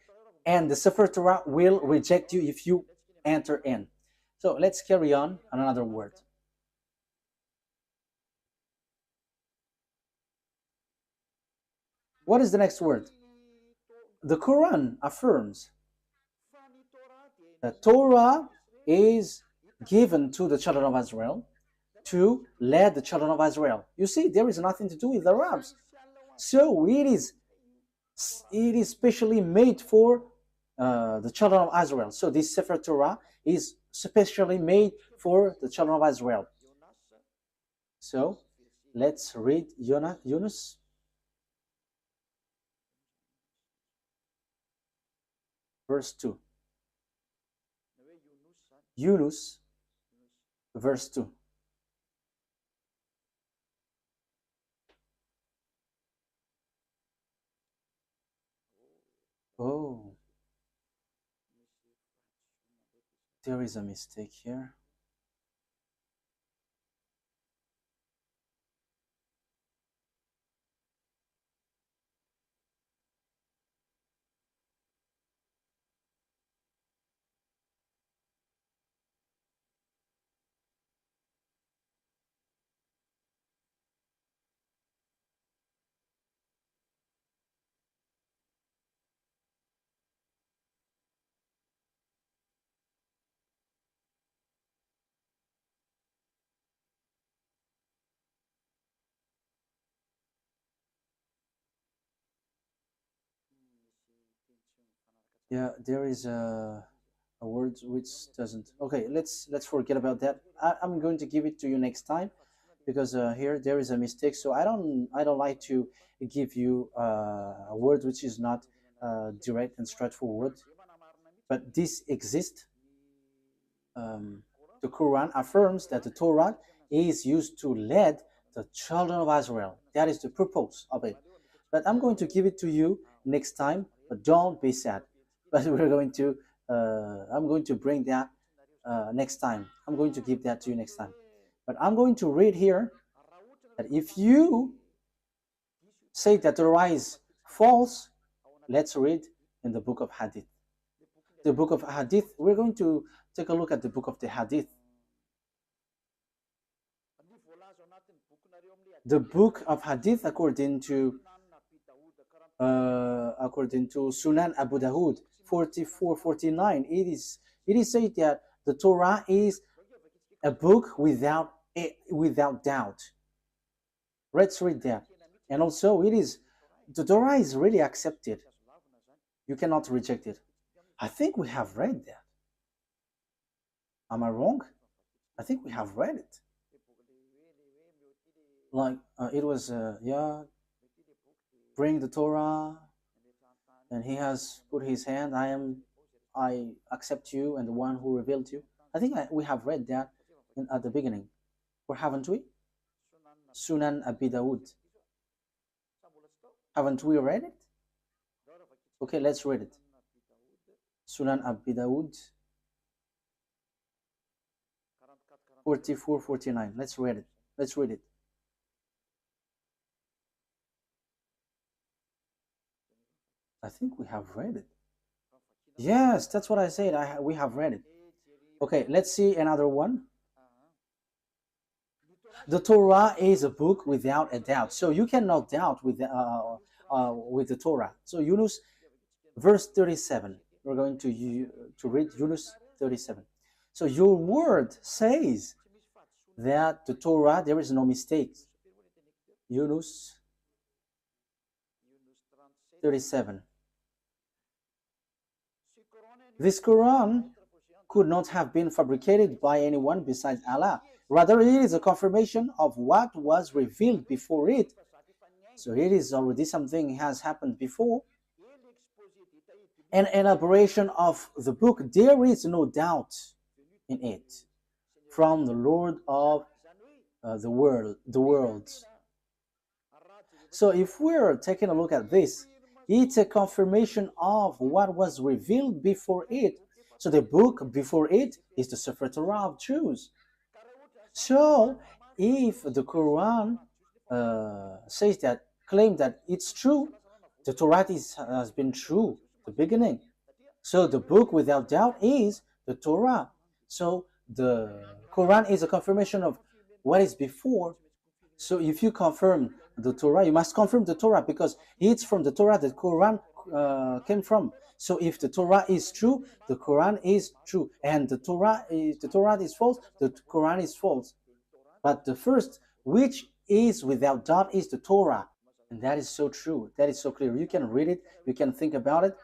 And the Sefer Torah will reject you if you enter in. So let's carry on another word. What is the next word? The Quran affirms that Torah is given to the children of Israel to lead the children of Israel. You see, there is nothing to do with the Arabs. So it is specially made for the children of Israel. So this Sefer Torah is specially made for the children of Israel. So let's read Yunus. Verse 2. Yunus, verse 2. Oh, there is a mistake here. Yeah, there is a word which doesn't. Okay, let's forget about that. I'm going to give it to you next time. because here there is a mistake. So I don't like to give you a word which is not direct and straightforward, but this exists. The Quran affirms that the Torah is used to lead the children of Israel. That is the purpose of it. But I'm going to give it to you next time. But don't be sad. But we're going to. I'm going to bring that next time. I'm going to give that to you next time. But I'm going to read here that if you say that the Torah is false, let's read in the book of Hadith. The book of Hadith, we're going to take a look at the book of the Hadith. The book of Hadith, according to Sunan Abu Dawud 4449, it is said that the Torah is a book without doubt. Let's read that. And also, the Torah is really accepted. You cannot reject it. I think we have read that. Am I wrong? I think we have read it. Like it was, bring the Torah, and he has put his hand. I accept you, and the one who revealed you. I think we have read that at the beginning, or haven't we? Sunan Abi Dawud. Haven't we read it? Okay, let's read it. Sunan Abi Dawud 4449. Let's read it. Let's read it. I think we have read it. Yes, that's what I said. We have read it. Okay, let's see another one. The Torah is a book without a doubt. So you cannot doubt with the Torah. So Yunus, verse 37. We're going to read Yunus 37. So your word says that the Torah, there is no mistake. Yunus 37. This Quran could not have been fabricated by anyone besides Allah. Rather, it is a confirmation of what was revealed before it. So it is already something has happened before. An elaboration of the book, there is no doubt in it, from the Lord of the worlds. So if we're taking a look at this, it's a confirmation of what was revealed before it. So the book before it is the Sefer Torah of Jews. So if the Quran claim that it's true, the Torah has been true the beginning. So the book without doubt is the Torah. So the Quran is a confirmation of what is before. So if you confirm the Torah, you must confirm the Torah, because it's from the Torah that Quran came from. So if the Torah is true, the Quran is true, and the Torah is false, the Quran is false. But the first, which is without doubt, is the Torah, and that is so true. That is so clear. You can read it, you can think about it,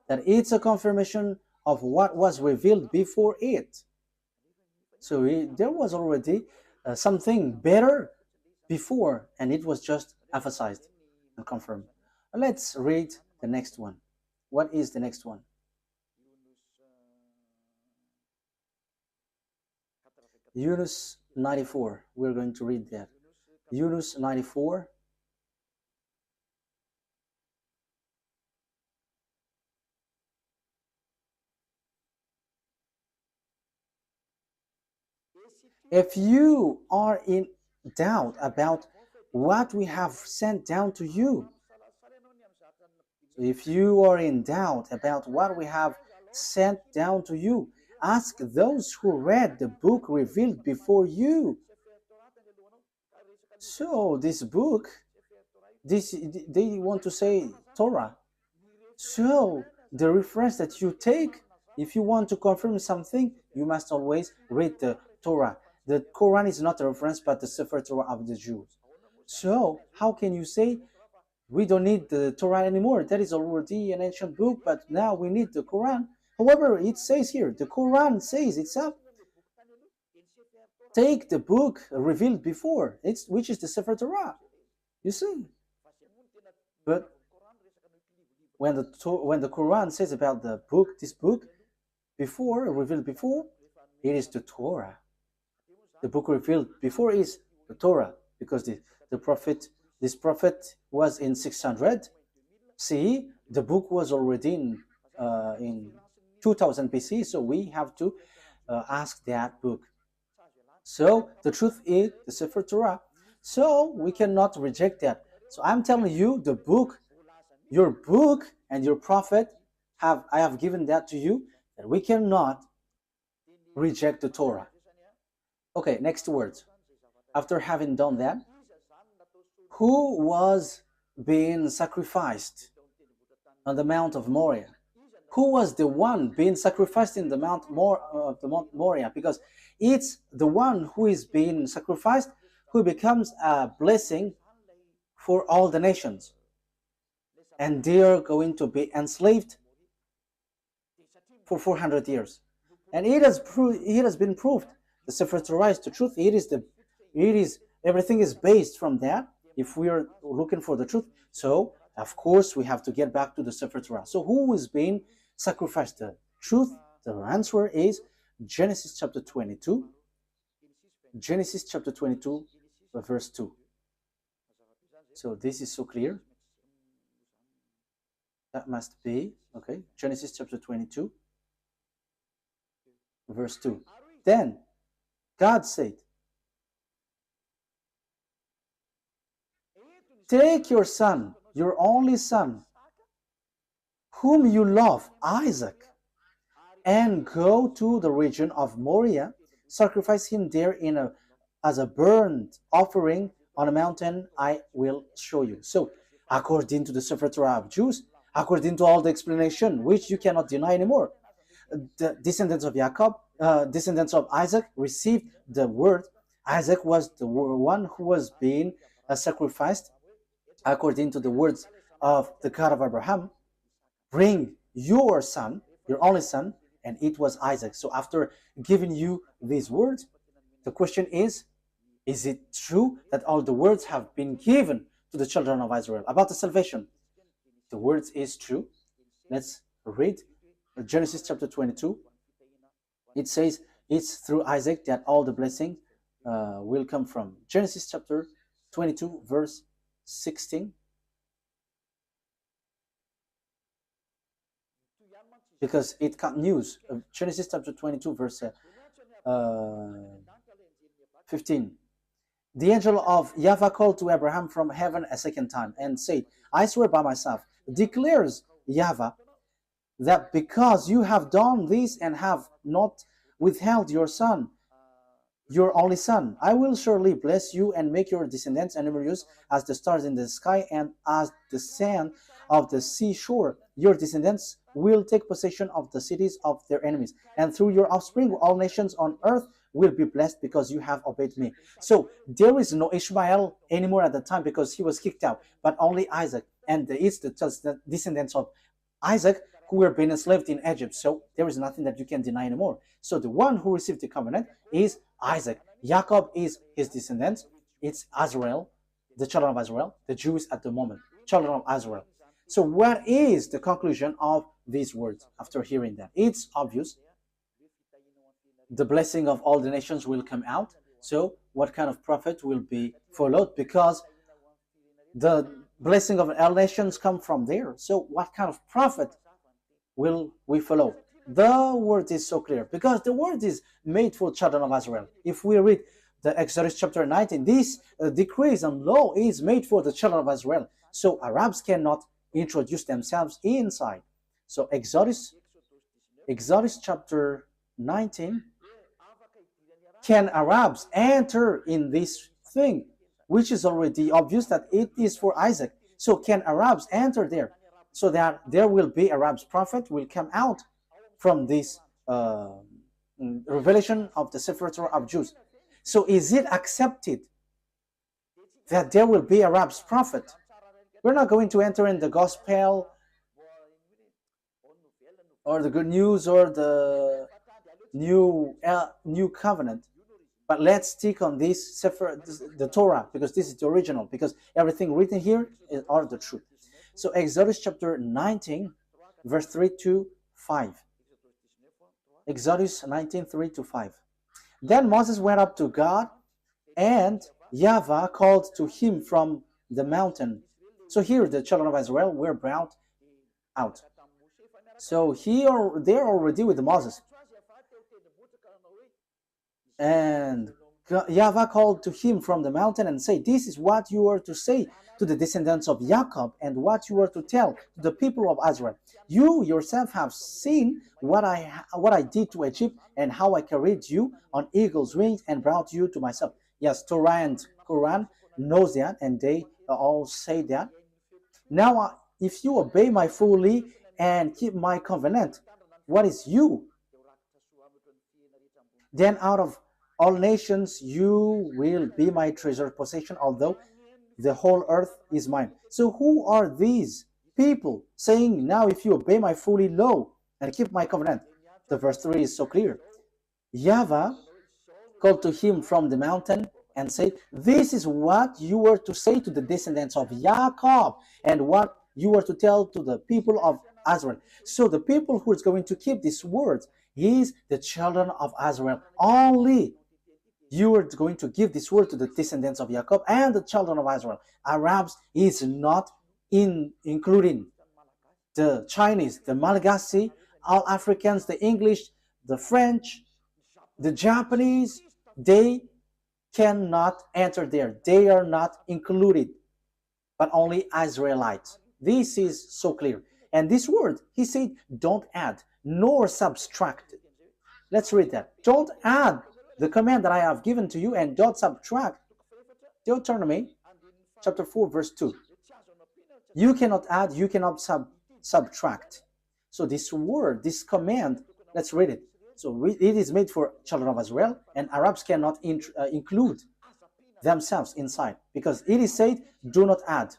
that it's a confirmation of what was revealed before it. So there was already something better before, and it was just emphasized and confirmed. Let's read the next one. What is the next one? Yunus 94. We're going to read that. Yunus 94. If you are in doubt about what we have sent down to you, if you are in doubt about what we have sent down to you, ask those who read the book revealed before you. So this book, they want to say Torah. So the reference that you take, if you want to confirm something, you must always read the Torah. The Quran is not a reference, but the Sefer Torah of the Jews. So how can you say we don't need the Torah anymore? That is already an ancient book, but now we need the Quran. However, it says here, the Quran says itself take the book revealed before, which is the Sefer Torah. You see. But when the Quran says about the book, this book, before, revealed before, it is the Torah. The book revealed before is the Torah, because this prophet was in 600. See, the book was already in 2000 BC, so we have to ask that book. So the truth is the Sefer Torah. So we cannot reject that. So I'm telling you, the book, your book and your prophet, I have given that to you, that we cannot reject the Torah. Okay, next words. After having done that, who was being sacrificed on the Mount of Moriah? Who was the one being sacrificed in the Mount Moriah? Because it's the one who is being sacrificed who becomes a blessing for all the nations. And they are going to be enslaved for 400 years. And it has been proved. The Sefer Torah is the truth. Everything is based from that. If we are looking for the truth, so of course we have to get back to the Sefer Torah. So who is being sacrificed? The truth, the answer is Genesis chapter 22. Genesis chapter 22, verse 2. So this is so clear. That must be, okay, Genesis chapter 22, verse 2. Then God said, take your son, your only son, whom you love, Isaac, and go to the region of Moriah, sacrifice him there as a burnt offering on a mountain I will show you. So, according to the Sefer Torah of Jews, according to all the explanation, which you cannot deny anymore, the descendants of Jacob, descendants of Isaac, received the word. Isaac was the one who was being sacrificed according to the words of the God of Abraham. Bring your son, your only son, and it was Isaac. So after giving you these words, the question is it true that all the words have been given to the children of Israel about the salvation? The words is true. Let's read Genesis chapter 22. It says it's through Isaac that all the blessing will come from. Genesis chapter 22 verse 16. Because it continues. Genesis chapter 22 verse 15. The angel of YAHVAH called to Abraham from heaven a second time and said, I swear by myself, declares YAHVAH, that because you have done this and have not withheld your son, your only son, I will surely bless you and make your descendants numerous as the stars in the sky and as the sand of the seashore. Your descendants will take possession of the cities of their enemies, and through your offspring all nations on earth will be blessed because you have obeyed me. So there is no Ishmael anymore at the time because he was kicked out, but only Isaac, and it's the descendants of Isaac who were being enslaved in Egypt. So there is nothing that you can deny anymore. So the one who received the covenant is Isaac. Jacob is his descendants. It's Israel, the children of Israel, the Jews at the moment, children of Israel. So what is the conclusion of these words after hearing that? It's obvious. The blessing of all the nations will come out. So what kind of prophet will be followed? Because the blessing of all nations come from there. So what kind of prophet will we follow? The word is so clear because the word is made for children of Israel. If we read the Exodus chapter 19, this decrees and law is made for the children of Israel. So Arabs cannot introduce themselves inside. So Exodus chapter 19, can Arabs enter in this thing, which is already obvious that it is for Isaac? So can Arabs enter there? So that there will be Arabs prophet will come out from this revelation of the Sefer Torah of Jews. So is it accepted that there will be Arabs prophet? We're not going to enter in the gospel or the good news or the new covenant. But let's stick on this Sefer, the Torah, because this is the original, because everything written here are the truth. So Exodus chapter 19, verse 3 to 5. Exodus 19, 3 to 5. Then Moses went up to God, and YAHVAH called to him from the mountain. So here the children of Israel were brought out. So they're already with Moses. And YAHVAH called to him from the mountain and said, "This is what you are to say to the descendants of Jacob, and what you are to tell to the people of Israel. You yourself have seen what I did to Egypt, and how I carried you on eagle's wings and brought you to myself." Yes, Torah and Quran knows that, and they all say that. Now, if you obey my fully and keep my covenant, what is you? Then out of all nations you will be my treasured possession, although the whole earth is mine. So who are these people saying, now if you obey my fully law and keep my covenant? The verse 3 is so clear. YAHVAH called to him from the mountain and said, "This is what you were to say to the descendants of Jacob, and what you were to tell to the people of Israel." So the people who is going to keep these words is the children of Israel. Only you are going to give this word to the descendants of Jacob and the children of Israel. Arabs is not including the Chinese, the Malagasy, all Africans, the English, the French, the Japanese. They cannot enter there. They are not included, but only Israelites. This is so clear. And this word, he said, don't add nor subtract. Let's read that. Don't add the command that I have given to you, and don't subtract. Deuteronomy chapter 4 verse 2. You cannot add, you cannot subtract. So this word, this command, let's read it. So it is made for children of Israel, and Arabs cannot include themselves inside, because it is said, do not add.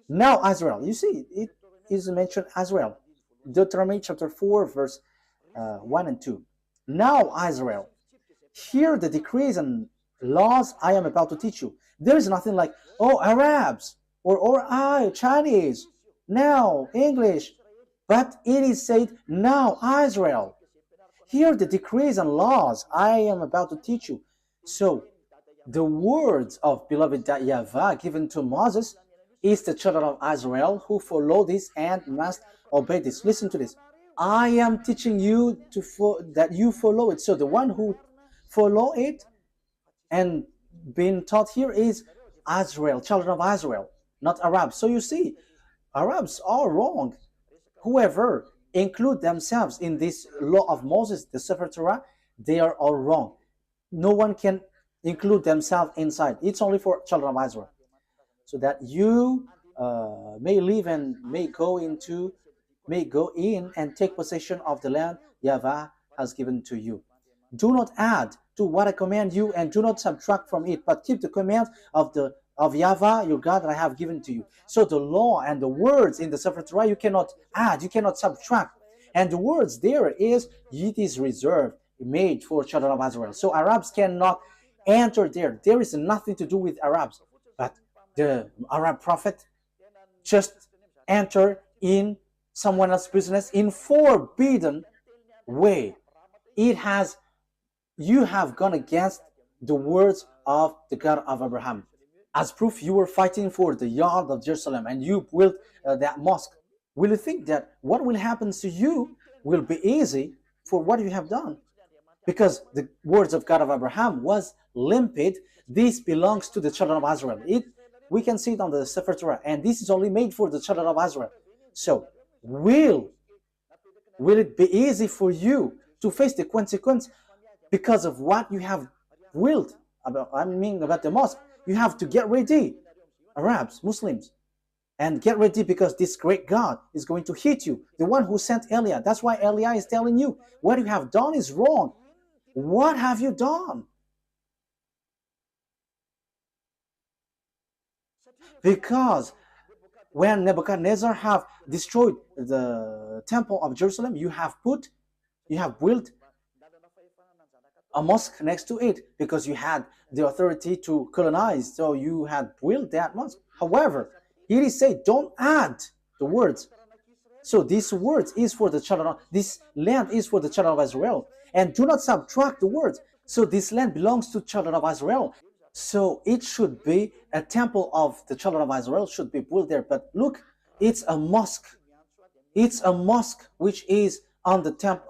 Now Israel, you see, it is mentioned Israel. Deuteronomy chapter 4 verse 1 and 2. Now Israel, hear the decrees and laws I am about to teach you. There is nothing like, oh, Arabs, or I, Chinese, now English. But it is said, now Israel, hear the decrees and laws I am about to teach you. So the words of beloved YAHVAH given to Moses is the children of Israel who follow this and must obey this. Listen to this. I am teaching you that you follow it. So the one who follow it and being taught here is Israel, children of Israel, not Arabs. So you see, Arabs are wrong. Whoever include themselves in this law of Moses, the Sefer Torah, they are all wrong. No one can include themselves inside. It's only for children of Israel, so that you may live and may go in and take possession of the land YAHVAH has given to you. Do not add to what I command you, and do not subtract from it, but keep the commands of YAHVAH your God that I have given to you. So the law and the words in the Sefer Torah, you cannot add, you cannot subtract. And the words there is, it is reserved, made for children of Israel. So Arabs cannot enter there. There is nothing to do with Arabs. But the Arab prophet just enter in someone else's business in forbidden way. You have gone against the words of the God of Abraham. As proof, you were fighting for the yard of Jerusalem, and you built that mosque. Will you think that what will happen to you will be easy for what you have done? Because the words of God of Abraham was limpid. This belongs to the children of Israel. We can see it on the Sefer Torah, and this is only made for the children of Israel. So will it be easy for you to face the consequence because of what you have willed about the mosque? You have to get ready, Arabs, Muslims, and get ready, because this great God is going to hit you. The one who sent Eliah. That's why Eliah is telling you what you have done is wrong. What have you done? Because when Nebuchadnezzar have destroyed the temple of Jerusalem, you have built a mosque next to it because you had the authority to colonize, so you had built that mosque. However, it is said, don't add the words. So this words is for the children of, this land is for the children of Israel, and do not subtract the words. So this land belongs to children of Israel. So it should be a temple of the children of Israel should be built there. But look, it's a mosque. It's a mosque which is on the temple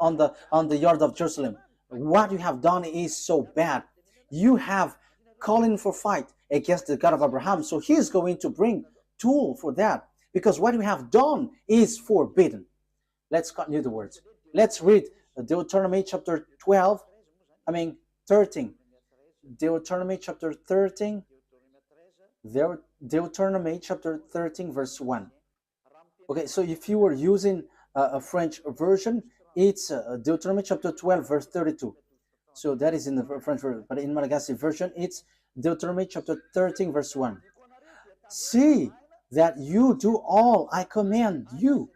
on the yard of Jerusalem. What you have done is so bad. You have calling for fight against the God of Abraham. So he is going to bring tool for that, because what you have done is forbidden. Let's continue the words. Let's read Deuteronomy chapter 13. Deuteronomy chapter 13. Deuteronomy chapter 13 verse 1. Okay, so if you were using a French version, it's Deuteronomy chapter 12 verse 32. So that is in the French version, but in Malagasy version, it's Deuteronomy chapter 13 verse 1. See that you do all I command you.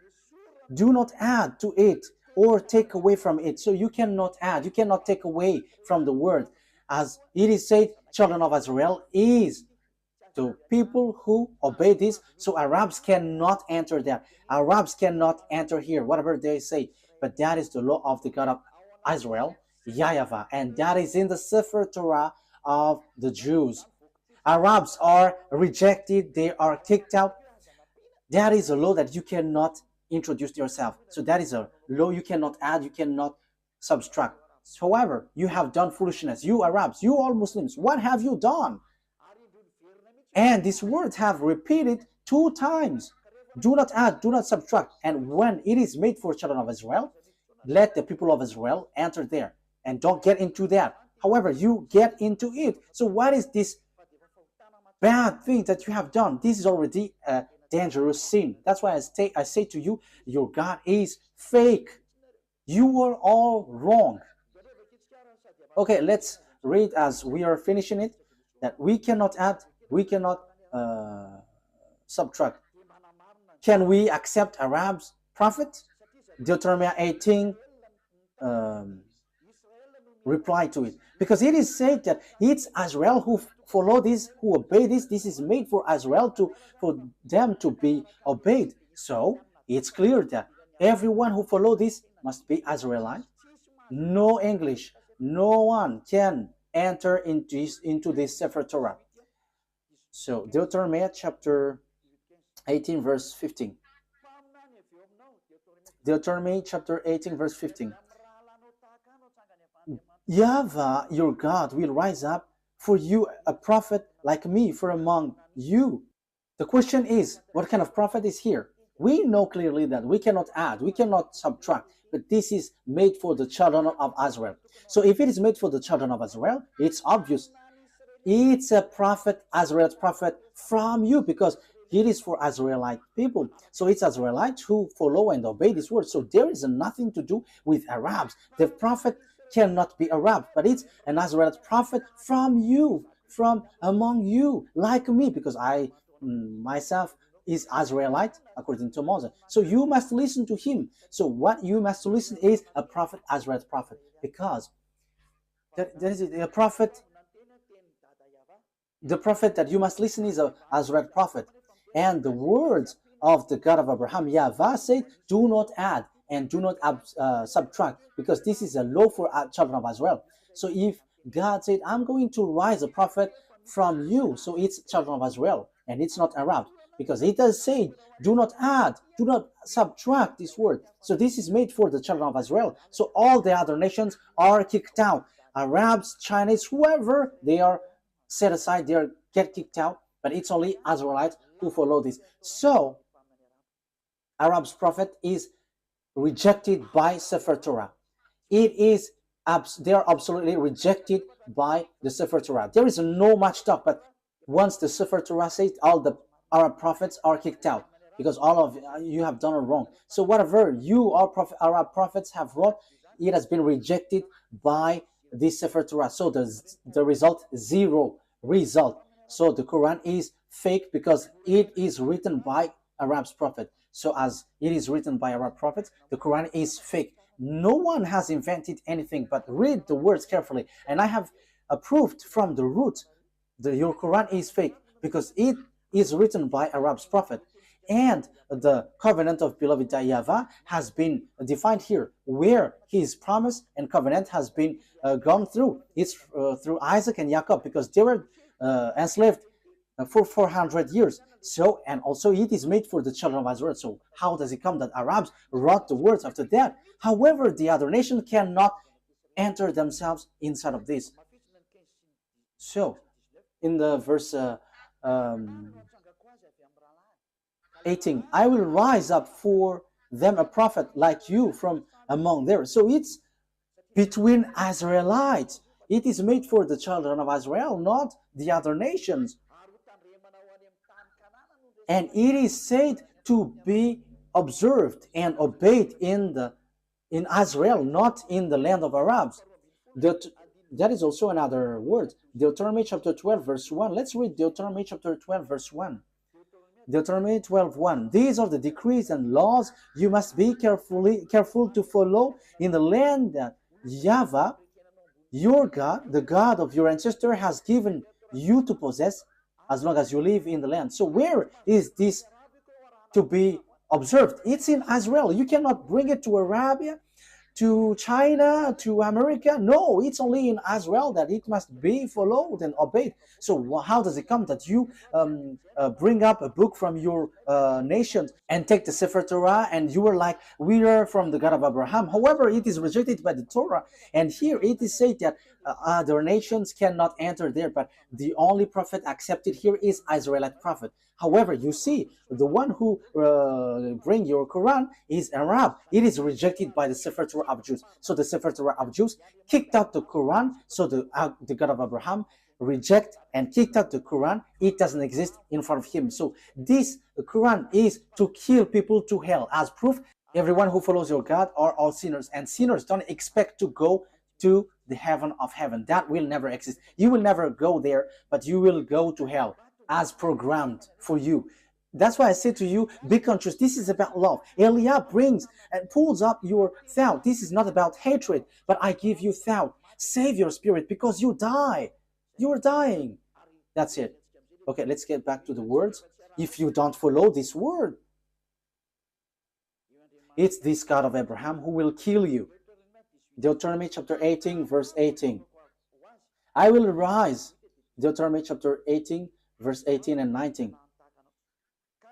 Do not add to it or take away from it. So you cannot add, you cannot take away from the word. As it is said, children of Israel is to people who obey this. So Arabs cannot enter there. Arabs cannot enter here, whatever they say. But that is the law of the God of Israel, YAHVAH, and that is in the Sefer Torah of the Jews. Arabs are rejected, they are kicked out. That is a law that you cannot introduce yourself. So that is a law you cannot add, you cannot subtract. However, you have done foolishness. You Arabs, you all Muslims, what have you done? And these words have repeated 2 times. Do not add, do not subtract. And when it is made for children of Israel, let the people of Israel enter there. And don't get into that. However, you get into it. So what is this bad thing that you have done? This is already a dangerous sin. That's why I say to you, your God is fake. You are all wrong. Okay, let's read as we are finishing it, that we cannot add, we cannot subtract. Can we accept Arabs prophet? Deuteronomy 18 reply to it, because it is said that it's Israel who follow this, who obey this. This is made for Israel for them to be obeyed. So it's clear that everyone who follow this must be Israelite. No English, no one can enter into this Sefer Torah. So Deuteronomy chapter 18 verse 15. Deuteronomy chapter 18 verse 15. YAHVAH, your God, will rise up for you a prophet like me from among you. The question is, what kind of prophet is here? We know clearly that we cannot add, we cannot subtract, but this is made for the children of Israel. So if it is made for the children of Israel, it's obvious. It's a prophet, Israelite prophet from you, because it is for Israelite people. So it's Israelites who follow and obey this word. So there is nothing to do with Arabs. The prophet cannot be Arab, but it's an Israelite prophet from you, from among you, like me, because I myself is Israelite according to Moses. So you must listen to him. So what you must listen is a prophet, Israelite prophet, because there is a prophet. The prophet that you must listen is a Israelite prophet, and the words of the God of Abraham, YAHVAH, said, do not add and do not subtract, because this is a law for children of Israel. So if God said, I'm going to rise a prophet from you, so it's children of Israel and it's not Arab, because it does say, do not add, do not subtract this word. So this is made for the children of Israel. So all the other nations are kicked out. Arabs, Chinese, whoever, they are set aside, they get kicked out, but it's only Israelites who follow this. So Arab's prophet is rejected by Sefer Torah. It is they are absolutely rejected by the Sefer Torah. There is no much talk, but once the Sefer Torah says, all the Arab prophets are kicked out, because all of you have done it wrong. So whatever you Arab prophets have wrote, it has been rejected by this Sefer Torah. So the result, 0 result. So the Quran is fake because it is written by Arab's prophet. So as it is written by Arab prophets, the Quran is fake. No one has invented anything, but read the words carefully. And I have proved from the root that your Quran is fake, because it is written by Arab's prophet. And the covenant of beloved YAHVAH has been defined here, where his promise and covenant has been gone through. It's through Isaac and Jacob, because they were enslaved for 400 years. So, and also it is made for the children of Israel. So how does it come that Arabs wrote the words after that? However, the other nation cannot enter themselves inside of this. So, in the verse 18, I will rise up for them a prophet like you from among theirs. So it's between Israelites. It is made for the children of Israel, not the other nations. And it is said to be observed and obeyed in Israel, not in the land of Arabs. That is also another word. Deuteronomy chapter 12, verse 1. Let's read Deuteronomy chapter 12, verse 1. Deuteronomy 12:1. These are the decrees and laws you must be careful to follow in the land that YAHVAH, your God, the God of your ancestor, has given you to possess, as long as you live in the land. So where is this to be observed? It's in Israel. You cannot bring it to Arabia, to China, to America. No, it's only in Israel that it must be followed and obeyed. So how does it come that you bring up a book from your nation and take the Sefer Torah, and you are like, we are from the God of Abraham? However, it is rejected by the Torah, and here it is said that other nations cannot enter there, but the only prophet accepted here is Israelite prophet. However, you see, the one who bring your Quran is Arab. It is rejected by the Sefer Torah of Jews. So the Sefer Torah of Jews kicked out the Quran. So the God of Abraham reject and kicked out the Quran. It doesn't exist in front of him. So this Quran is to kill people to hell. As proof, everyone who follows your God are all sinners, and sinners don't expect to go to the heaven of heaven. That will never exist. You will never go there, but you will go to hell as programmed for you. That's why I say to you, be conscious. This is about love. Eliab brings and pulls up your thought. This is not about hatred, but I give you thought. Save your spirit, because you die. You are dying. That's it. Okay, let's get back to the words. If you don't follow this word, it's this God of Abraham who will kill you. Deuteronomy chapter 18, verse 18. I will rise. Deuteronomy chapter 18, verse 18 and 19.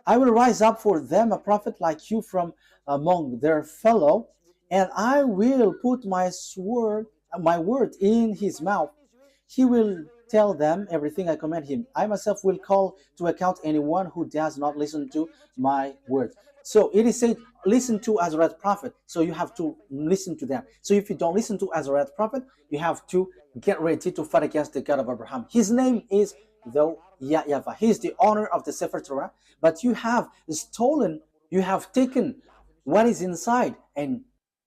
I will rise up for them a prophet like you from among their fellow, and I will put my word in his mouth. He will tell them everything I command him. I myself will call to account anyone who does not listen to my word. So it is said, listen to Azrael's prophet. So you have to listen to them. So if you don't listen to Azrael's prophet, you have to get ready to fight against the God of Abraham. His name is YAHVAH. He is the owner of the Sefer Torah, but you have stolen, you have taken what is inside, and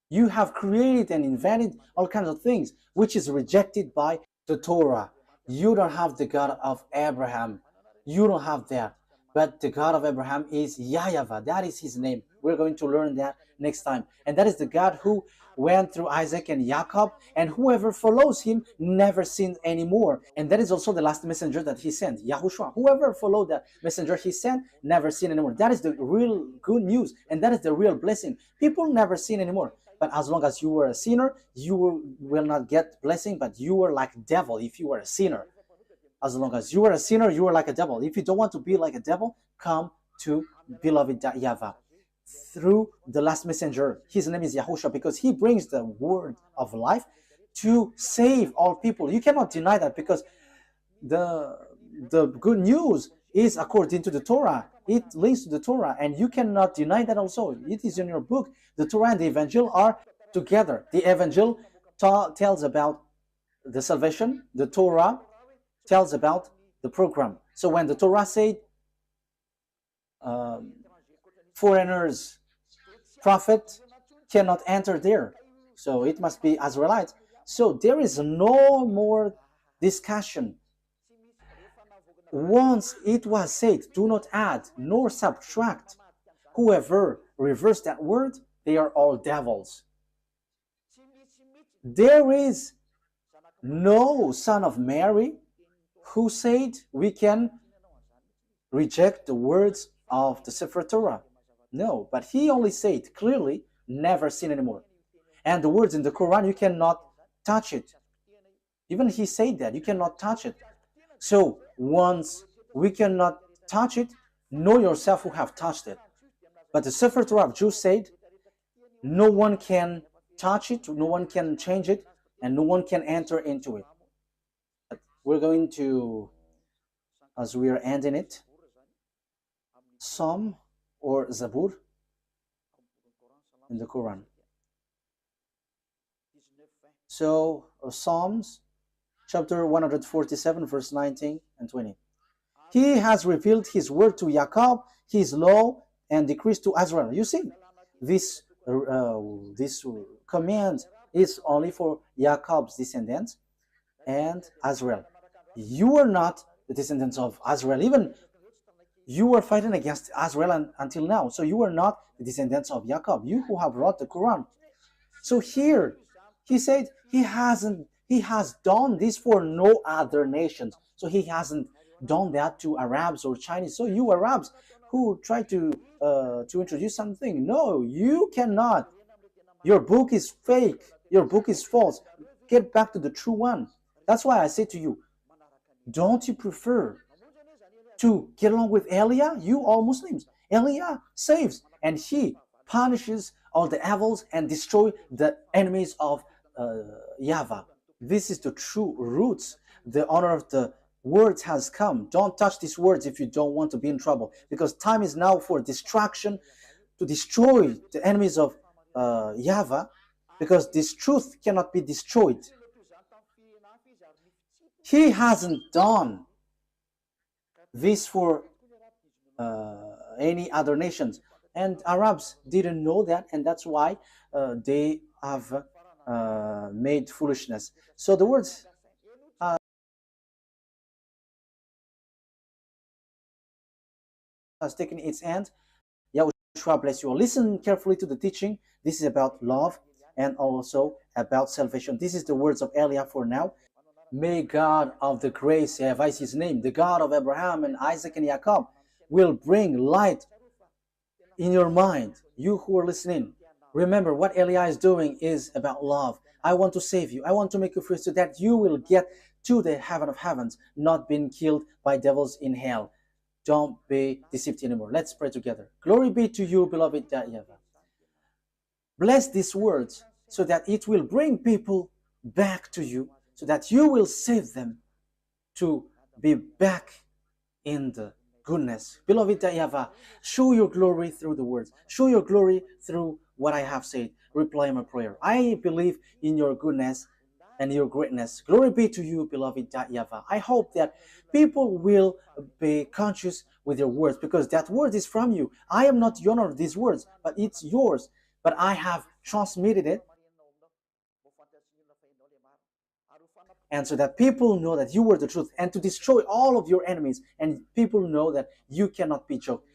you have created and invented all kinds of things, which is rejected by the Torah. You don't have the God of Abraham. You don't have that. But the God of Abraham is YAHVAH. That is his name. We're going to learn that next time. And that is the God who went through Isaac and Jacob, and whoever follows him never sinned anymore. And that is also the last messenger that he sent, YAHOSHUAH. Whoever followed the messenger he sent never sinned anymore. That is the real good news, and that is the real blessing. People never sin anymore. But as long as you were a sinner, you will not get blessing, but you were like a devil if you were a sinner. As long as you are a sinner, you are like a devil. If you don't want to be like a devil, come to beloved YAHVAH. Through the last messenger, his name is YAHOSHUAH, because he brings the word of life to save all people. You cannot deny that, because the good news is according to the Torah. It links to the Torah, and you cannot deny that also. It is in your book. The Torah and the Evangel are together. The Evangel tells about the salvation. The Torah tells about the program. So when the Torah said foreigners, prophet cannot enter there, so it must be Israelites. So there is no more discussion. Once it was said, do not add nor subtract. Whoever reversed that word, they are all devils. There is no son of Mary who said we can reject the words of the Sefer Torah. No, but he only said clearly, never sin anymore. And the words in the Quran, you cannot touch it. Even he said that, you cannot touch it. So once we cannot touch it, know yourself who have touched it. But the Sefer Torah of Jews said, no one can touch it, no one can change it, and no one can enter into it. But we're going to, as we are ending it, Psalm or Zabur in the Quran. So Psalms chapter 147 verse 19 and 20. He has revealed his word to Jacob, his law and decrees to Israel. You see, this command is only for Jacob's descendants and Israel. You are not the descendants of Israel. Even you were fighting against Israel until now. So you are not the descendants of Jacob, you who have wrote the Quran. So here, he said he has done this for no other nations. So he hasn't done that to Arabs or Chinese. So you Arabs who try to introduce something, no, you cannot. Your book is fake. Your book is false. Get back to the true one. That's why I say to you, don't you prefer to get along with Elia? You all Muslims. Elia saves and he punishes all the evils and destroy the enemies of YAHVAH. This is the true roots. The honor of the words has come. Don't touch these words if you don't want to be in trouble, because time is now for destruction, to destroy the enemies of YAHVAH, because this truth cannot be destroyed. He hasn't done this for any other nations, and Arabs didn't know that, and that's why they have made foolishness. So the words has taken its end. YAHOSHUAH bless you all. Listen carefully to the teaching. This is about love and also about salvation. This is the words of Elia for now. May God of the grace, YAHVAH is his name, the God of Abraham and Isaac and Jacob, will bring light in your mind. You who are listening, remember what Elia is doing is about love. I want to save you. I want to make you free so that you will get to the heaven of heavens, not being killed by devils in hell. Don't be deceived anymore. Let's pray together. Glory be to you, beloved YAHVAH. Bless these words so that it will bring people back to you, so that you will save them to be back in the goodness. Beloved YAHVAH, show your glory through the words. Show your glory through what I have said. Reply my prayer. I believe in your goodness and your greatness. Glory be to you, beloved YAHVAH. I hope that people will be conscious with your words, because that word is from you. I am not the owner of these words, but it's yours. But I have transmitted it, and so that people know that you were the truth, and to destroy all of your enemies, and people know that you cannot be joked.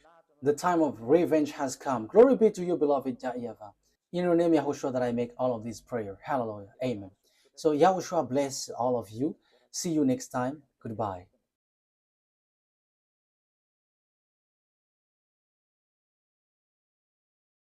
The time of revenge has come. Glory be to you, beloved YAHVAH. In your name, YAHOSHUAH, that I make all of these prayer. Hallelujah. Amen. So YAHOSHUAH bless all of you. See you next time. Goodbye.